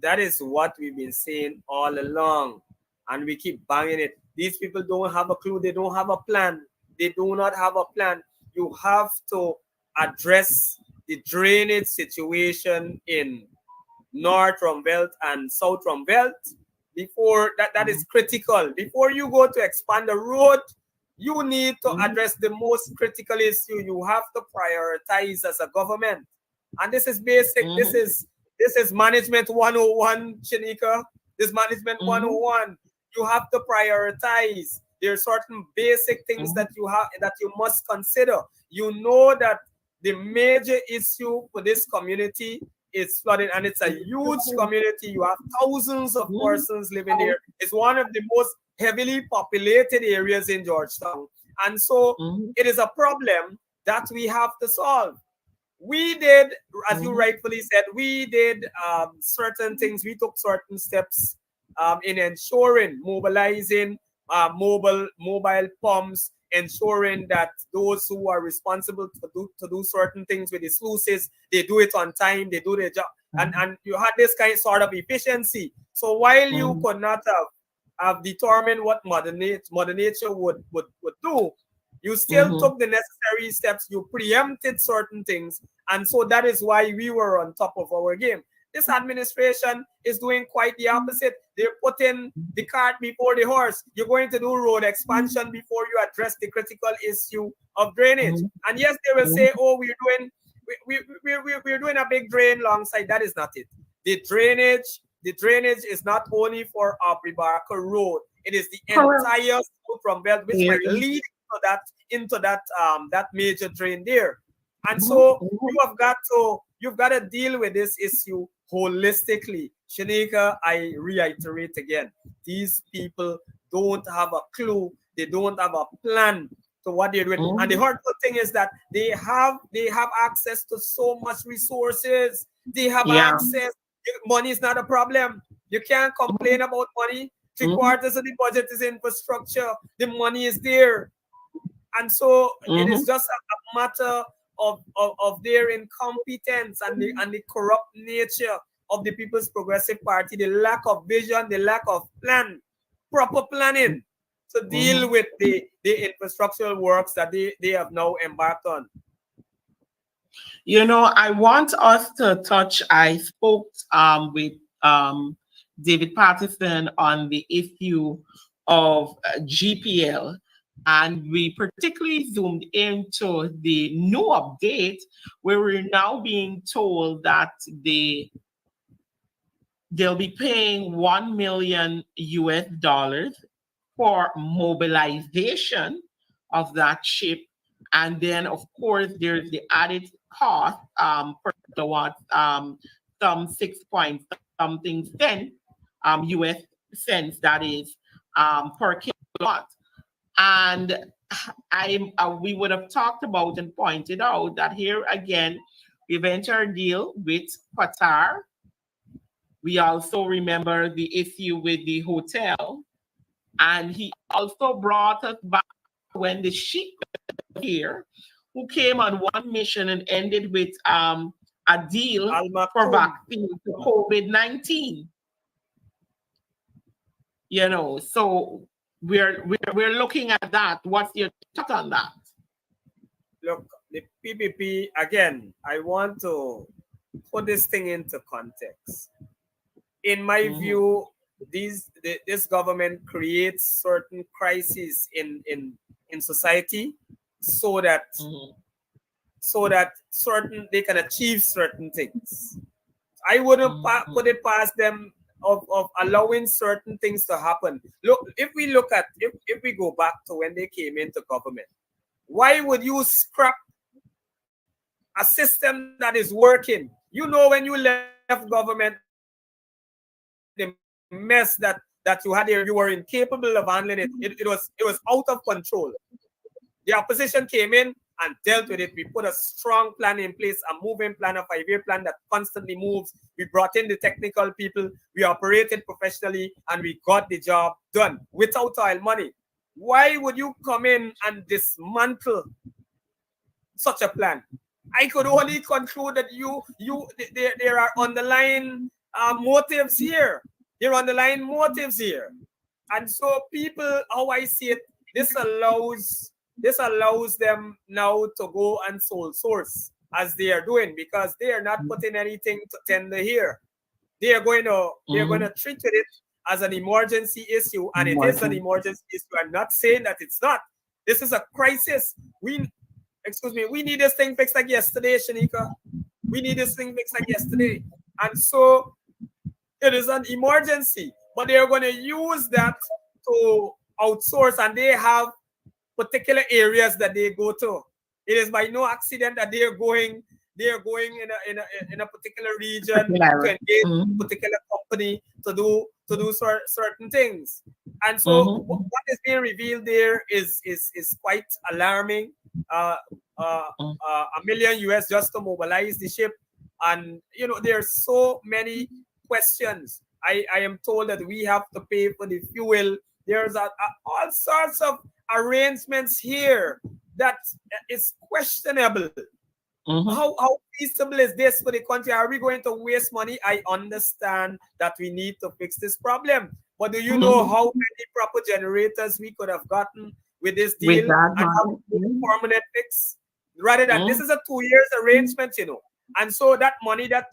that is what we've been saying all along, and we keep banging it. These people don't have a clue. They don't have a plan. They do not have a plan. You have to address the drainage situation in North Rumbelt and South Rumbelt before that is critical. Before you go to expand the road, you need to address the most critical issue. You have to prioritize as a government. And this is basic. This is management 101, Shanika. This management 101. You have to prioritize. There are certain basic things that you must consider. You know that the major issue for this community is flooding, and it's a huge community. You have thousands of persons living there. It's one of the most heavily populated areas in Georgetown. And so it is a problem that we have to solve. We did, as you rightfully said, we did certain things. We took certain steps in ensuring, mobilizing mobile pumps, ensuring that those who are responsible to do certain things with the sluices, they do it on time, they do their job, and you had this kind sort of efficiency. So while you could not have determined what Mother Nature would do, you still took the necessary steps. You preempted certain things, and so that is why we were on top of our game. This administration is doing quite the opposite. They're putting the cart before the horse. You're going to do road expansion before you address the critical issue of drainage. And yes, they will say, "Oh, we're doing a big drain alongside." That is not it. The drainage is not only for Abribarka Road. It is the entire from Belt, which might lead into that major drain there. And so you've got to deal with this issue holistically. Shanika, I reiterate again, these people don't have a clue. They don't have a plan to what they're doing. And the hurtful thing is that they have access to so much resources. They have access. Money is not a problem. You can't complain about money. 3/4 of the budget is infrastructure. The money is there. And so it is just a matter of their incompetence and the corrupt nature of the People's Progressive Party, the lack of vision, the lack of proper planning to deal with the infrastructural works that they have now embarked on. You know, I want us to touch. I spoke with David Patterson on the issue of GPL, and we particularly zoomed into the new update where we're now being told that they'll be paying $1 million for mobilization of that ship. And then, of course, there's the added cost per kilowatt, some 6 point something cent, US cents, that is, per kilowatt. And we would have talked about and pointed out that here again, we've entered a deal with Qatar. We also remember the issue with the hotel. And he also brought us back when the sheik was here, who came on one mission and ended with a deal for vaccine for COVID-19. You know, so we're looking at that. What's your thought on that? Look, the PPP, again, I want to put this thing into context. In my view, this government creates certain crises in society so that certain they can achieve certain things. I wouldn't put it past them of allowing certain things to happen. Look, if we go back to when they came into government, why would you scrap a system that is working? You know, when you left government, the mess that you had there, you were incapable of handling it. It was out of control. The opposition came in and dealt with it. We put a strong plan in place, a moving plan, a 5-year plan that constantly moves. We brought in the technical people, we operated professionally, and we got the job done without oil money. Why would you come in and dismantle such a plan? I could only conclude that there are underlying motives here. There are underlying motives here. And so people, how I see it, this allows them now to go and sole source as they are doing, because they are not putting anything to tender here. They are going to treat it as an emergency issue, and it is an emergency issue. I'm not saying that it's not. This is a crisis. We need this thing fixed like yesterday, Shanika. We need this thing fixed like yesterday. And so it is an emergency, but they are going to use that to outsource, and they have particular areas that they go to. It is by no accident that they are going in a particular region to engage a particular company to do certain things. And so what is being revealed there is quite alarming. $1 million just to mobilize the ship, and you know there are so many questions. I am told that we have to pay for the fuel There's all sorts of arrangements here that is questionable. How feasible is this for the country? Are we going to waste money? I understand that we need to fix this problem. But do you know how many proper generators we could have gotten with this deal and have a permanent fix? Rather than this is a 2 years arrangement, you know. And so that money that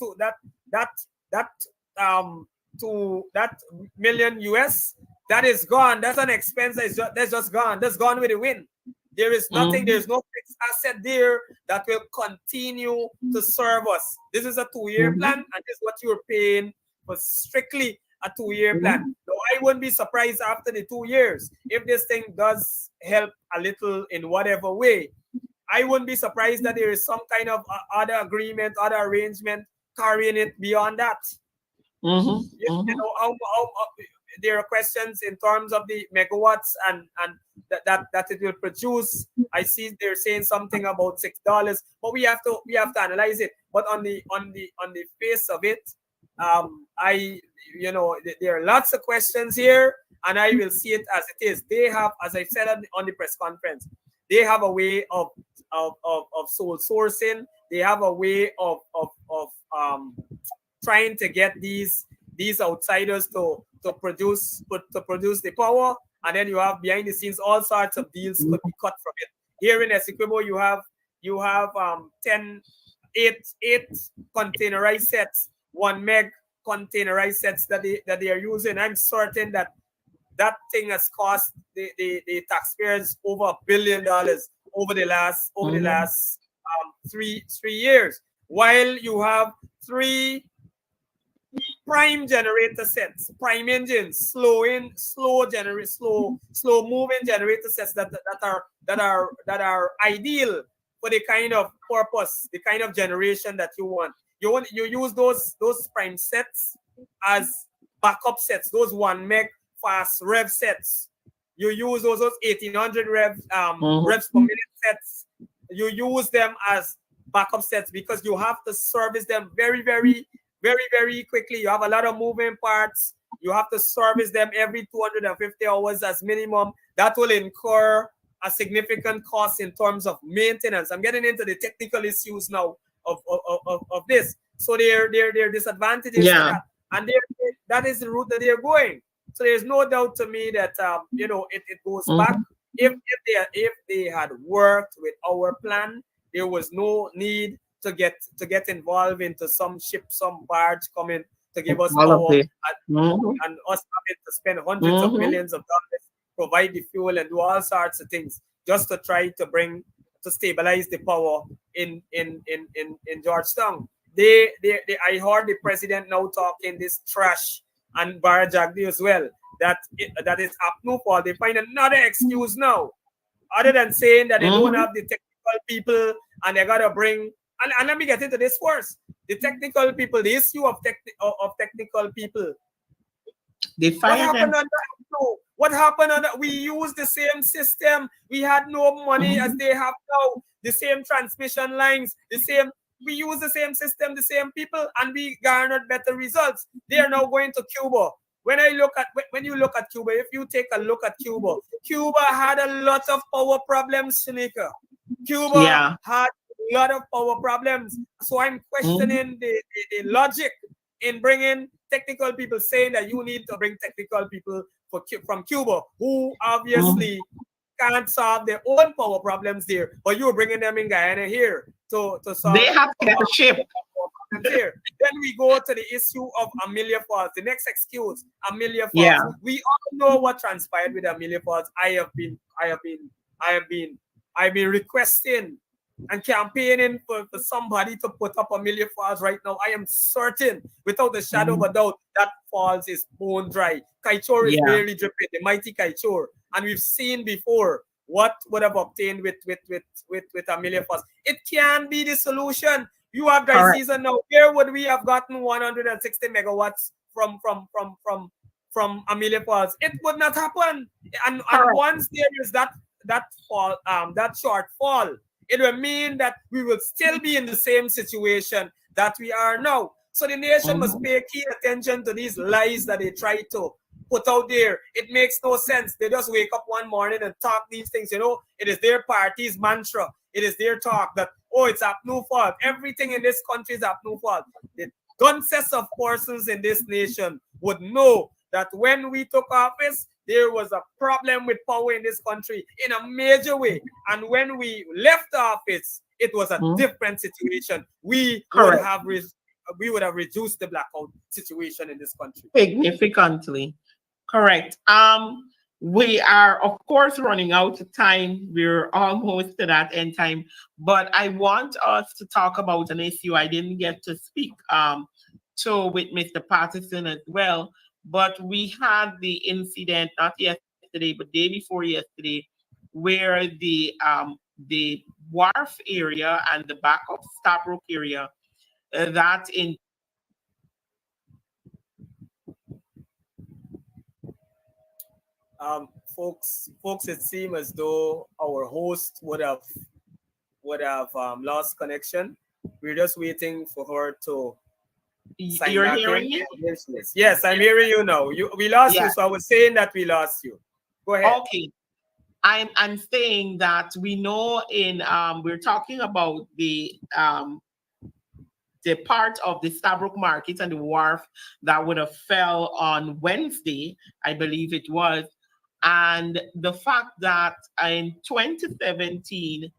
million US that is gone. That's an expense that's just gone. That's gone with the wind. There is nothing, there's no fixed asset there that will continue to serve us. This is a 2-year plan, and this is what you're paying for, strictly a 2-year plan. So I wouldn't be surprised after the 2 years if this thing does help a little in whatever way. I wouldn't be surprised that there is some kind of other agreement, other arrangement carrying it beyond that. You know, how there are questions in terms of the megawatts and that it will produce. I see they're saying something about $6, but we have to analyze it. But on the face of it, there are lots of questions here, and I will see it as it is. They have, as I said on the press conference, they have a way of sole sourcing. They have a way of trying to get these outsiders to produce the power, and then you have behind the scenes all sorts of deals could be cut from it. Here in Essequibo, you have 8 containerized sets, 1 meg containerized sets that they are using. I'm certain that thing has cost the taxpayers over $1 billion over the last 3 years, while you have 3 prime generator sets, prime engines, slow moving generator sets that are ideal for the kind of purpose, the kind of generation that you want. You use those prime sets as backup sets, those 1 meg fast rev sets. You use those 1800 revs per minute sets. You use them as backup sets because you have to service them very, very, very, very quickly. You have a lot of moving parts. You have to service them every 250 hours as minimum. That will incur a significant cost in terms of maintenance. I'm getting into the technical issues now of this. So there are disadvantages to that. And that is the route that they're going. So there's no doubt to me that it goes back. If they had worked with our plan, there was no need to get involved into some ship, some barge coming to give us power and us having to spend hundreds of millions of dollars, provide the fuel and do all sorts of things just to try to stabilize the power in Georgetown. I heard the president now talking this trash, and Barajagdi as well, that is APNU for. They find another excuse now, other than saying that they don't have the technical people and they gotta bring. And let me get into this first. The technical people, the issue of technical people. They fired them. What happened on that? We used the same system. We had no money as they have now. The same transmission lines, we use the same system, the same people, and we garnered better results. They are now going to Cuba. When you look at Cuba, if you take a look at Cuba had a lot of power problems, Shanika. Cuba had a lot of power problems. So I'm questioning the logic in bringing technical people, saying that you need to bring technical people from Cuba, who obviously can't solve their own power problems there, but you're bringing them in Guyana here to solve. They have to get a ship. Here. Then we go to the issue of Amelia Falls. The next excuse, Amelia Falls. Yeah. We all know what transpired with Amelia Falls. I have been requesting and campaigning for somebody to put up Amelia Falls right now. I am certain, without a shadow of a doubt, that falls is bone dry. Kaichor is barely dripping, the mighty Kaichor. And we've seen before what would have obtained with Amelia Falls. It can be the solution. You have dry season now. Where would we have gotten 160 megawatts from Amelia Falls? It would not happen. And once there is that shortfall, it will mean that we will still be in the same situation that we are now. So the nation must pay key attention to these lies that they try to put out there. It makes no sense. They just wake up one morning and talk these things. It is their party's mantra. It is their talk that, oh, it's Apnu fault. Everything in this country is Apnu fault. The consensus of persons in this nation would know that when we took office, there was a problem with power in this country in a major way. And when we left office, it was a different situation. We would have reduced the blackout situation in this country significantly. Correct. We are, of course, running out of time. We're almost to that end time. But I want us to talk about an issue I didn't get to speak to with Mr. Patterson as well. But we had the incident not yesterday, but day before yesterday, where the wharf area and the back of Stabrook area that in folks, it seems as though our host would have lost connection. We're just waiting for her to sign you're back in. hearing it. Yes, I'm hearing you now. We lost Yeah. you, so I was saying that we lost you. Go ahead. Okay. I'm saying that we know in we're talking about the part of the Stabrook Market and the wharf that would have fell on Wednesday, I believe it was, and the fact that in 2017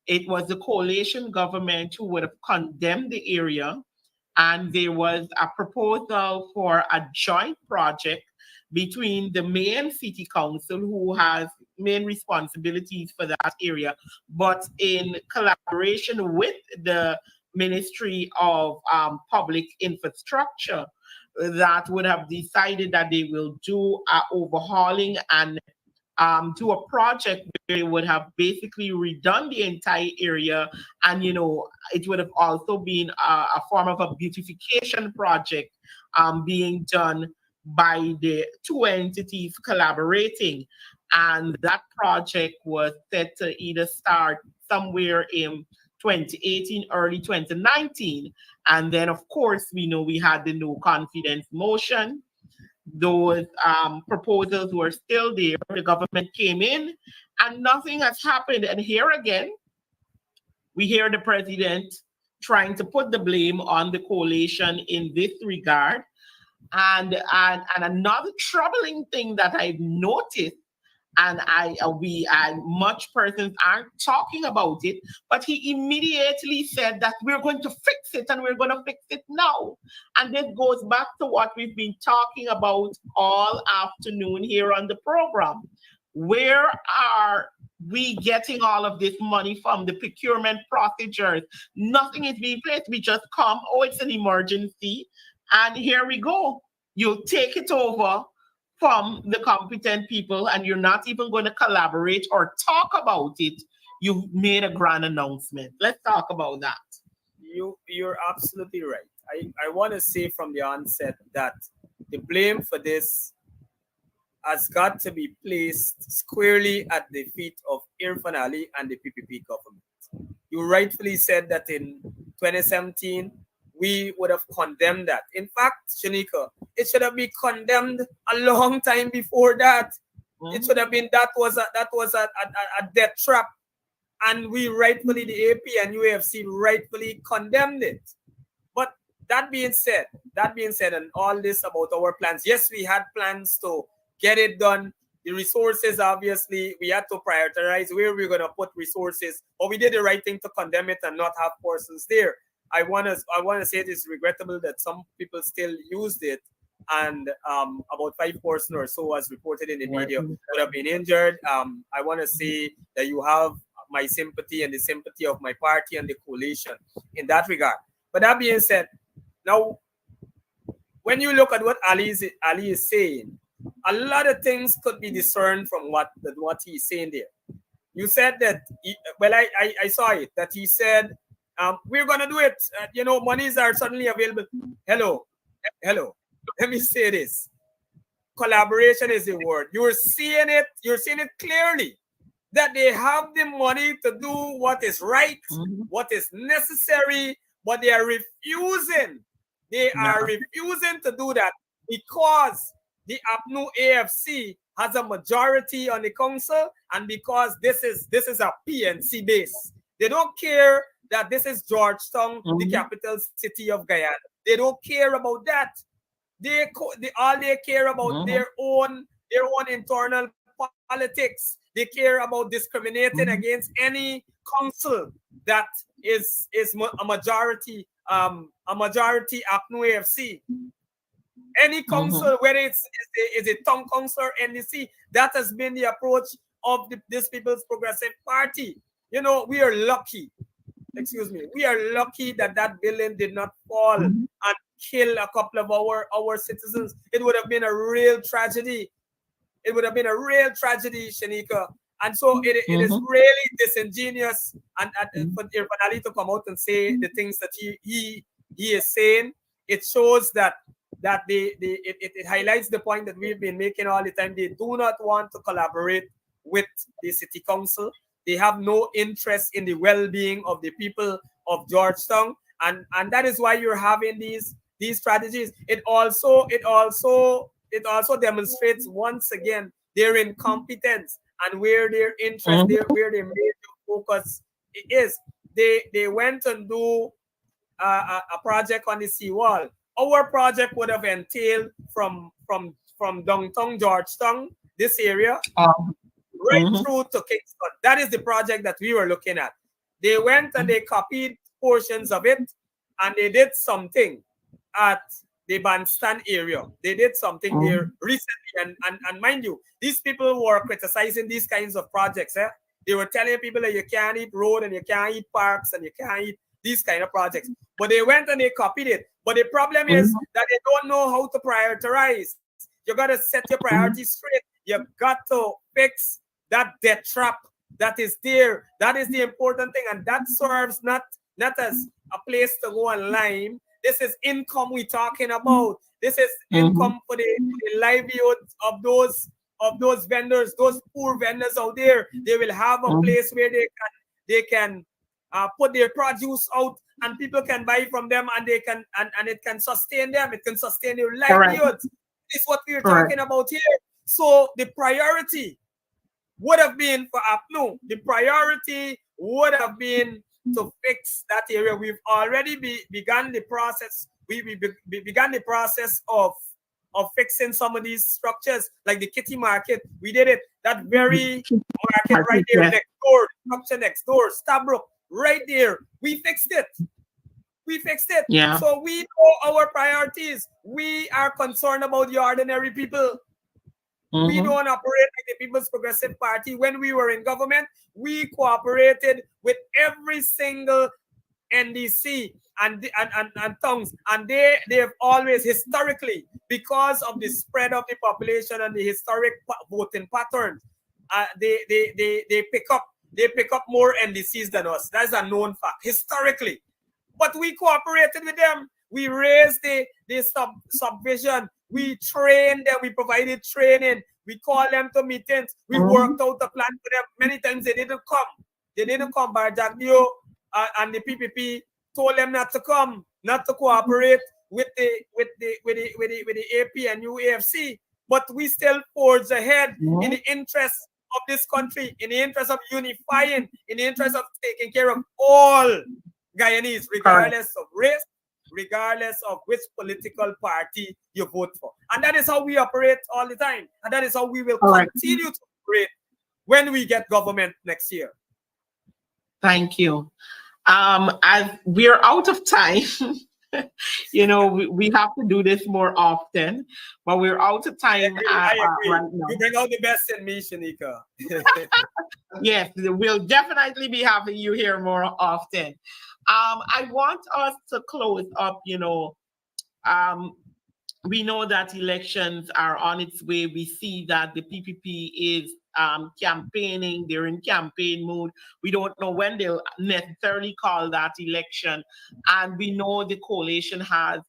it was the coalition government who would have condemned the area, and there was a proposal for a joint project between the main city council, who has main responsibilities for that area, but in collaboration with the Ministry of Public Infrastructure, that would have decided that they will do overhauling and do a project where they would have basically redone the entire area. And, it would have also been a form of a beautification project being done by the two entities collaborating. And that project was set to either start somewhere in 2018, early 2019. And then, of course, we know we had the no confidence motion. Those proposals were still there. The government came in and nothing has happened. And here again, we hear the president trying to put the blame on the coalition in this regard. And another troubling thing that I've noticed, and much persons aren't talking about it, but he immediately said that we're going to fix it and we're going to fix it now. And this goes back to what we've been talking about all afternoon here on the program. Where are we getting all of this money from? The procurement procedures, nothing is being placed. We just come, oh, it's an emergency, and here we go. You'll take it over from the competent people, and you're not even going to collaborate or talk about it. You've made a grand announcement. Let's talk about that. You're absolutely right. I want to say from the onset that the blame for this has got to be placed squarely at the feet of Irfan Ali and the PPP government. You rightfully said that in 2017, we would have condemned that. In fact, Shanika, it should have been condemned a long time before that. It should have been that was a death trap, and we rightfully, the AP and UAFC rightfully condemned it. But that being said, and all this about our plans, yes, we had plans to get it done. The resources, obviously, we had to prioritize where we're going to put resources, but we did the right thing to condemn it and not have persons there. I want to say it is regrettable that some people still used it, and about 5 persons or so, as reported in the media, would have been injured. I want to say that you have my sympathy and the sympathy of my party and the coalition in that regard. But that being said, now, when you look at what Ali is saying, a lot of things could be discerned from what he's saying there. You said that, I saw it, that he said, we're going to do it. Monies are suddenly available. Hello. Let me say this. Collaboration is the word. You're seeing it clearly that they have the money to do what is right, what is necessary, but they are refusing. They are refusing to do that because the APNU AFC has a majority on the council, and because this is a PNC base, they don't care that this is Georgetown, the capital city of Guyana. They don't care about that. They all they care about their own internal politics. They care about discriminating against any council that is a majority APNU AFC. Any council, whether it's a town council or NDC, that has been the approach of this People's Progressive Party. You know, we are lucky. Excuse me. We are lucky that that building did not fall and kill a couple of our citizens. It would have been a real tragedy. It would have been a real tragedy, Shanika. And so it is really disingenuous and for Ali to come out and say the things that he is saying. It shows that it highlights the point that we've been making all the time. They do not want to collaborate with the city council. They have no interest in the well-being of the people of Georgetown, and that is why you're having these strategies. It also demonstrates once again their incompetence and where their interest, where their major focus is. They went and do a project on the seawall. Our project would have entailed from downtown Georgetown, this area, right through to Kingston. That is the project that we were looking at. They went and they copied portions of it, and they did something at the bandstand area. They did something there recently, and mind you, these people were criticizing these kinds of projects. They were telling people that you can't eat road and you can't eat parks and you can't eat these kind of projects. But they went and they copied it. But the problem is that they don't know how to prioritize. You got to set your priorities straight. You got to fix that debt trap that is there. That is the important thing. And that serves not as a place to go and lime. This is income we're talking about. This is income for the livelihood of those vendors, those poor vendors out there. They will have a place where they can put their produce out, and people can buy from them, and they can and it can sustain them. It can sustain their livelihoods. This is what we're talking about here. So the priority would have been for APNU. The priority would have been to fix that area. We've already begun the process. We began the process of fixing some of these structures, like the kitty market. We did it. That very market right there next door, structure next door, Stabrook, right there. We fixed it. We fixed it. Yeah. So we know our priorities. We are concerned about the ordinary people. We don't operate like the People's Progressive Party. When we were in government, we cooperated with every single NDC and towns, and they've always historically, because of the spread of the population and the historic voting patterns, they pick up more NDCs than us. That's a known fact historically. But we cooperated with them. We raised the subvision. We trained them. We provided training. We called them to meetings. We worked out a plan for them. Many times they didn't come. They didn't come. Barjagdio and the PPP told them not to come, not to cooperate with the AP and UAFC. But we still forged ahead in the interest of this country, in the interest of unifying, in the interest of taking care of all Guyanese, regardless of race, regardless of which political party you vote for. And that is how we operate all the time. And that is how we will continue to operate when we get government next year. Thank you. As we're out of time, we have to do this more often, but we're out of time I agree. right now. You bring out the best in me, Shanika. Yes, we'll definitely be having you here more often. I want us to close up, we know that elections are on its way. We see that the PPP is campaigning. They're in campaign mode. We don't know when they'll necessarily call that election. And we know the coalition has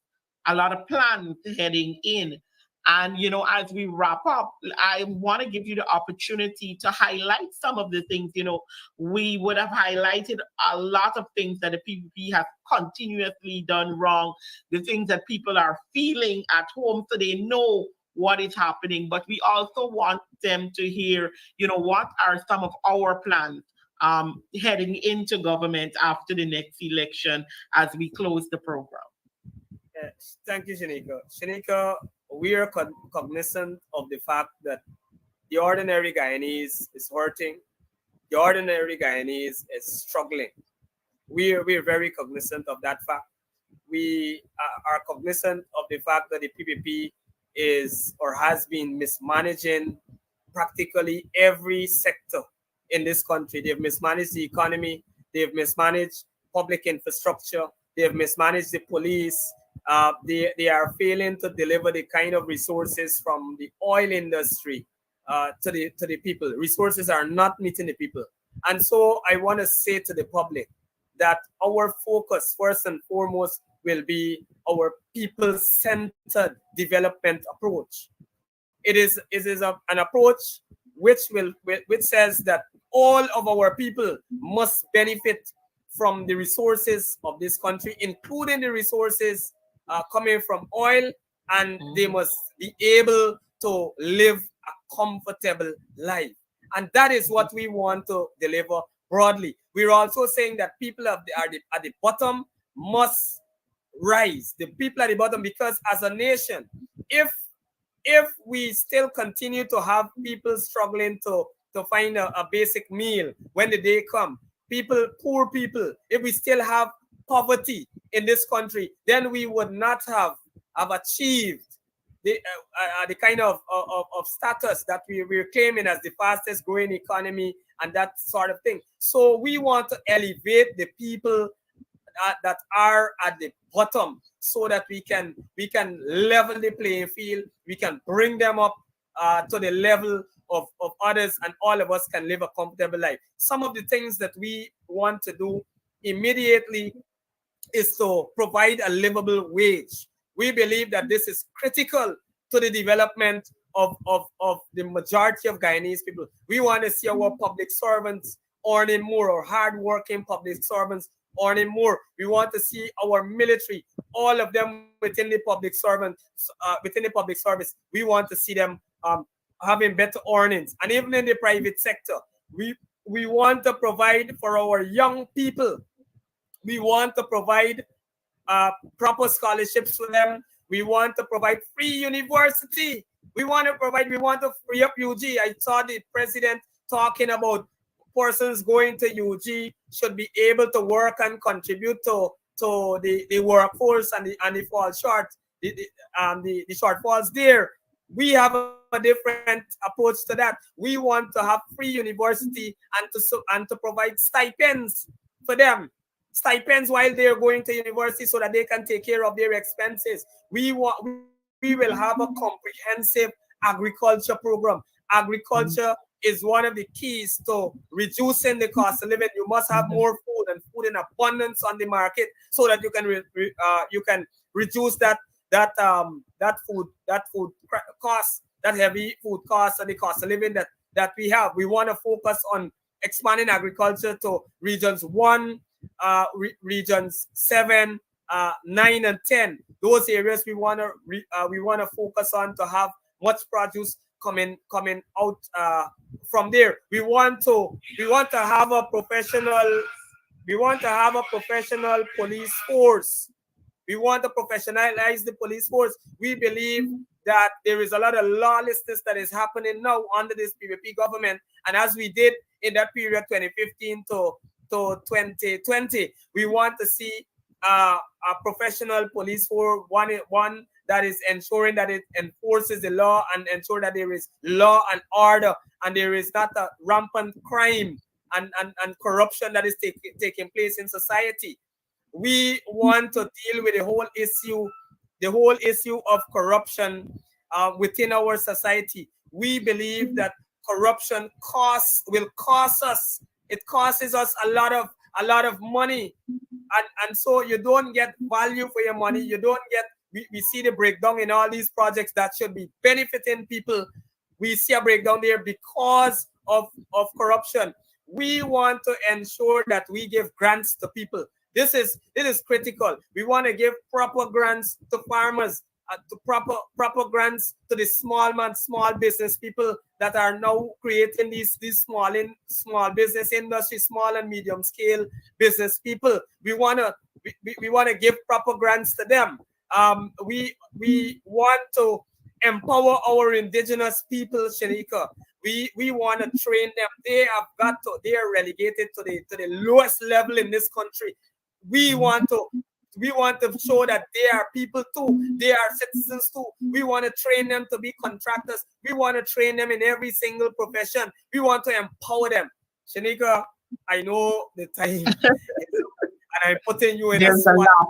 a lot of plans heading in. And, as we wrap up, I want to give you the opportunity to highlight some of the things, we would have highlighted a lot of things that the PPP has continuously done wrong, the things that people are feeling at home so they know what is happening, but we also want them to hear, what are some of our plans heading into government after the next election as we close the program. Thank you, Shanika. Shanika, we are cognizant of the fact that the ordinary Guyanese is hurting. The ordinary Guyanese is struggling. We're very cognizant of that fact. We are cognizant of the fact that the PPP is or has been mismanaging practically every sector in this country. They've mismanaged the economy, they've mismanaged public infrastructure, they've mismanaged the police. They are failing to deliver the kind of resources from the oil industry to the people. Resources are not meeting the people. And so I want to say to the public that our focus, first and foremost, will be our people-centered development approach. It is an approach which says that all of our people must benefit from the resources of this country, including the resources coming from oil, and they must be able to live a comfortable life. And that is what we want to deliver broadly. We're also saying that people at the bottom must rise. The people at the bottom, because as a nation, if we still continue to have people struggling to find a basic meal when the day come, poor people, if we still have poverty in this country, then we would not have achieved the kind of status that we're claiming as the fastest growing economy and that sort of thing. So we want to elevate the people that are at the bottom so that we can level the playing field. We can bring them up to the level of others, and all of us can live a comfortable life. Some of the things that we want to do immediately is to provide a livable wage. We believe that this is critical to the development of the majority of Guyanese people. We want to see our public servants earning more, or hardworking public servants earning more. We want to see our military, all of them within the public service. We want to see them having better earnings, and even in the private sector. We want to provide for our young people. We want to provide proper scholarships for them. We want to provide free university. We want to free up UG. I saw the president talking about persons going to UG should be able to work and contribute to the workforce, and the fall short, the shortfalls there. We have a different approach to that. We want to have free university and to provide stipends for them. Stipends while they're going to university so that they can take care of their expenses. We will have a comprehensive agriculture program. Agriculture is one of the keys to reducing the cost of living. You must have more food and food in abundance on the market so that you can reduce that food cost, that heavy food cost, and the cost of living that we have. We want to focus on expanding agriculture to regions 1, regions 7, 9, and 10. Those areas we want to focus on to have much produce coming out from there. We want to have a professional police force. We want to professionalize the police force. We believe that there is a lot of lawlessness that is happening now under this PPP government, and as we did in that period 2015 to 2020, we want to see a professional police force, one that is ensuring that it enforces the law and ensure that there is law and order, and there is not a rampant crime and corruption that is taking place in society. We want to deal with the whole issue of corruption within our society. We believe that corruption will cost us. It costs us a lot of money, and so you don't get value for your money. You don't get. We see the breakdown in all these projects that should be benefiting people. We see a breakdown there because of corruption. We want to ensure that we give grants to people. This is critical. We want to give proper grants to farmers. to proper grants to the small business people that are now creating these small business industry, small and medium scale business people. We wanna give proper grants to them. We want to empower our indigenous people, Shanika. We want to train them. They are relegated to the lowest level in this country. We want to show that they are people too. They are citizens too. We want to train them to be contractors. We want to train them in every single profession. We want to empower them. Shanika, I know the time, and I'm putting you in a There's a spot, lot.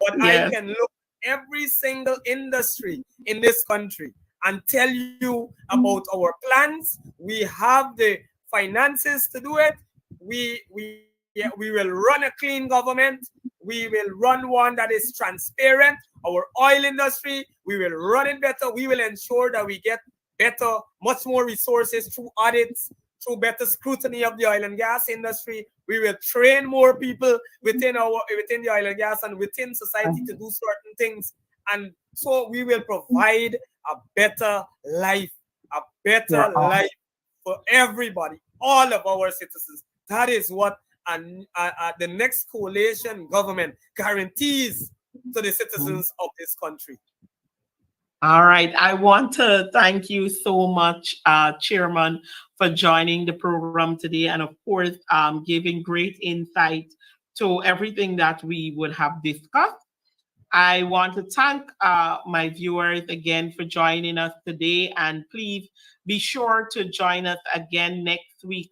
but I Yes. can look every single industry in this country and tell you about our plans. We have the finances to do it. We will run a clean government. We will run one that is transparent. Our oil industry, we will run it better. We will ensure that we get better, much more resources through audits, through better scrutiny of the oil and gas industry. We will train more people within the oil and gas and within society to do certain things. And so we will provide a better life, Yeah. for everybody, all of our citizens. That is what the next coalition government guarantees to the citizens of this country. All right. I want to thank you so much, Chairman, for joining the program today and, of course, giving great insight to everything that we would have discussed. I want to thank my viewers again for joining us today, and please be sure to join us again next week,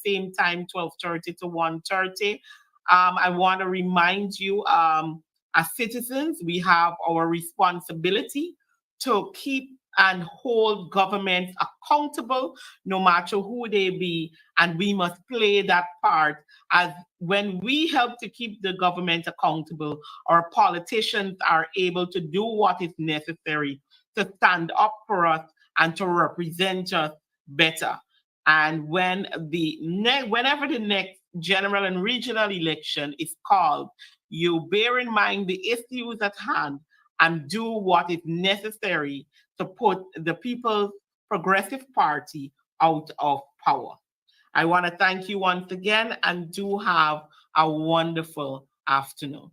same time, 12:30 to 1:30. I want to remind you, as citizens, we have our responsibility to keep and hold governments accountable, no matter who they be, and we must play that part. As when we help to keep the government accountable, our politicians are able to do what is necessary to stand up for us and to represent us better. And whenever the next general and regional election is called, you bear in mind the issues at hand and do what is necessary to put the People's Progressive Party out of power. I want to thank you once again and do have a wonderful afternoon.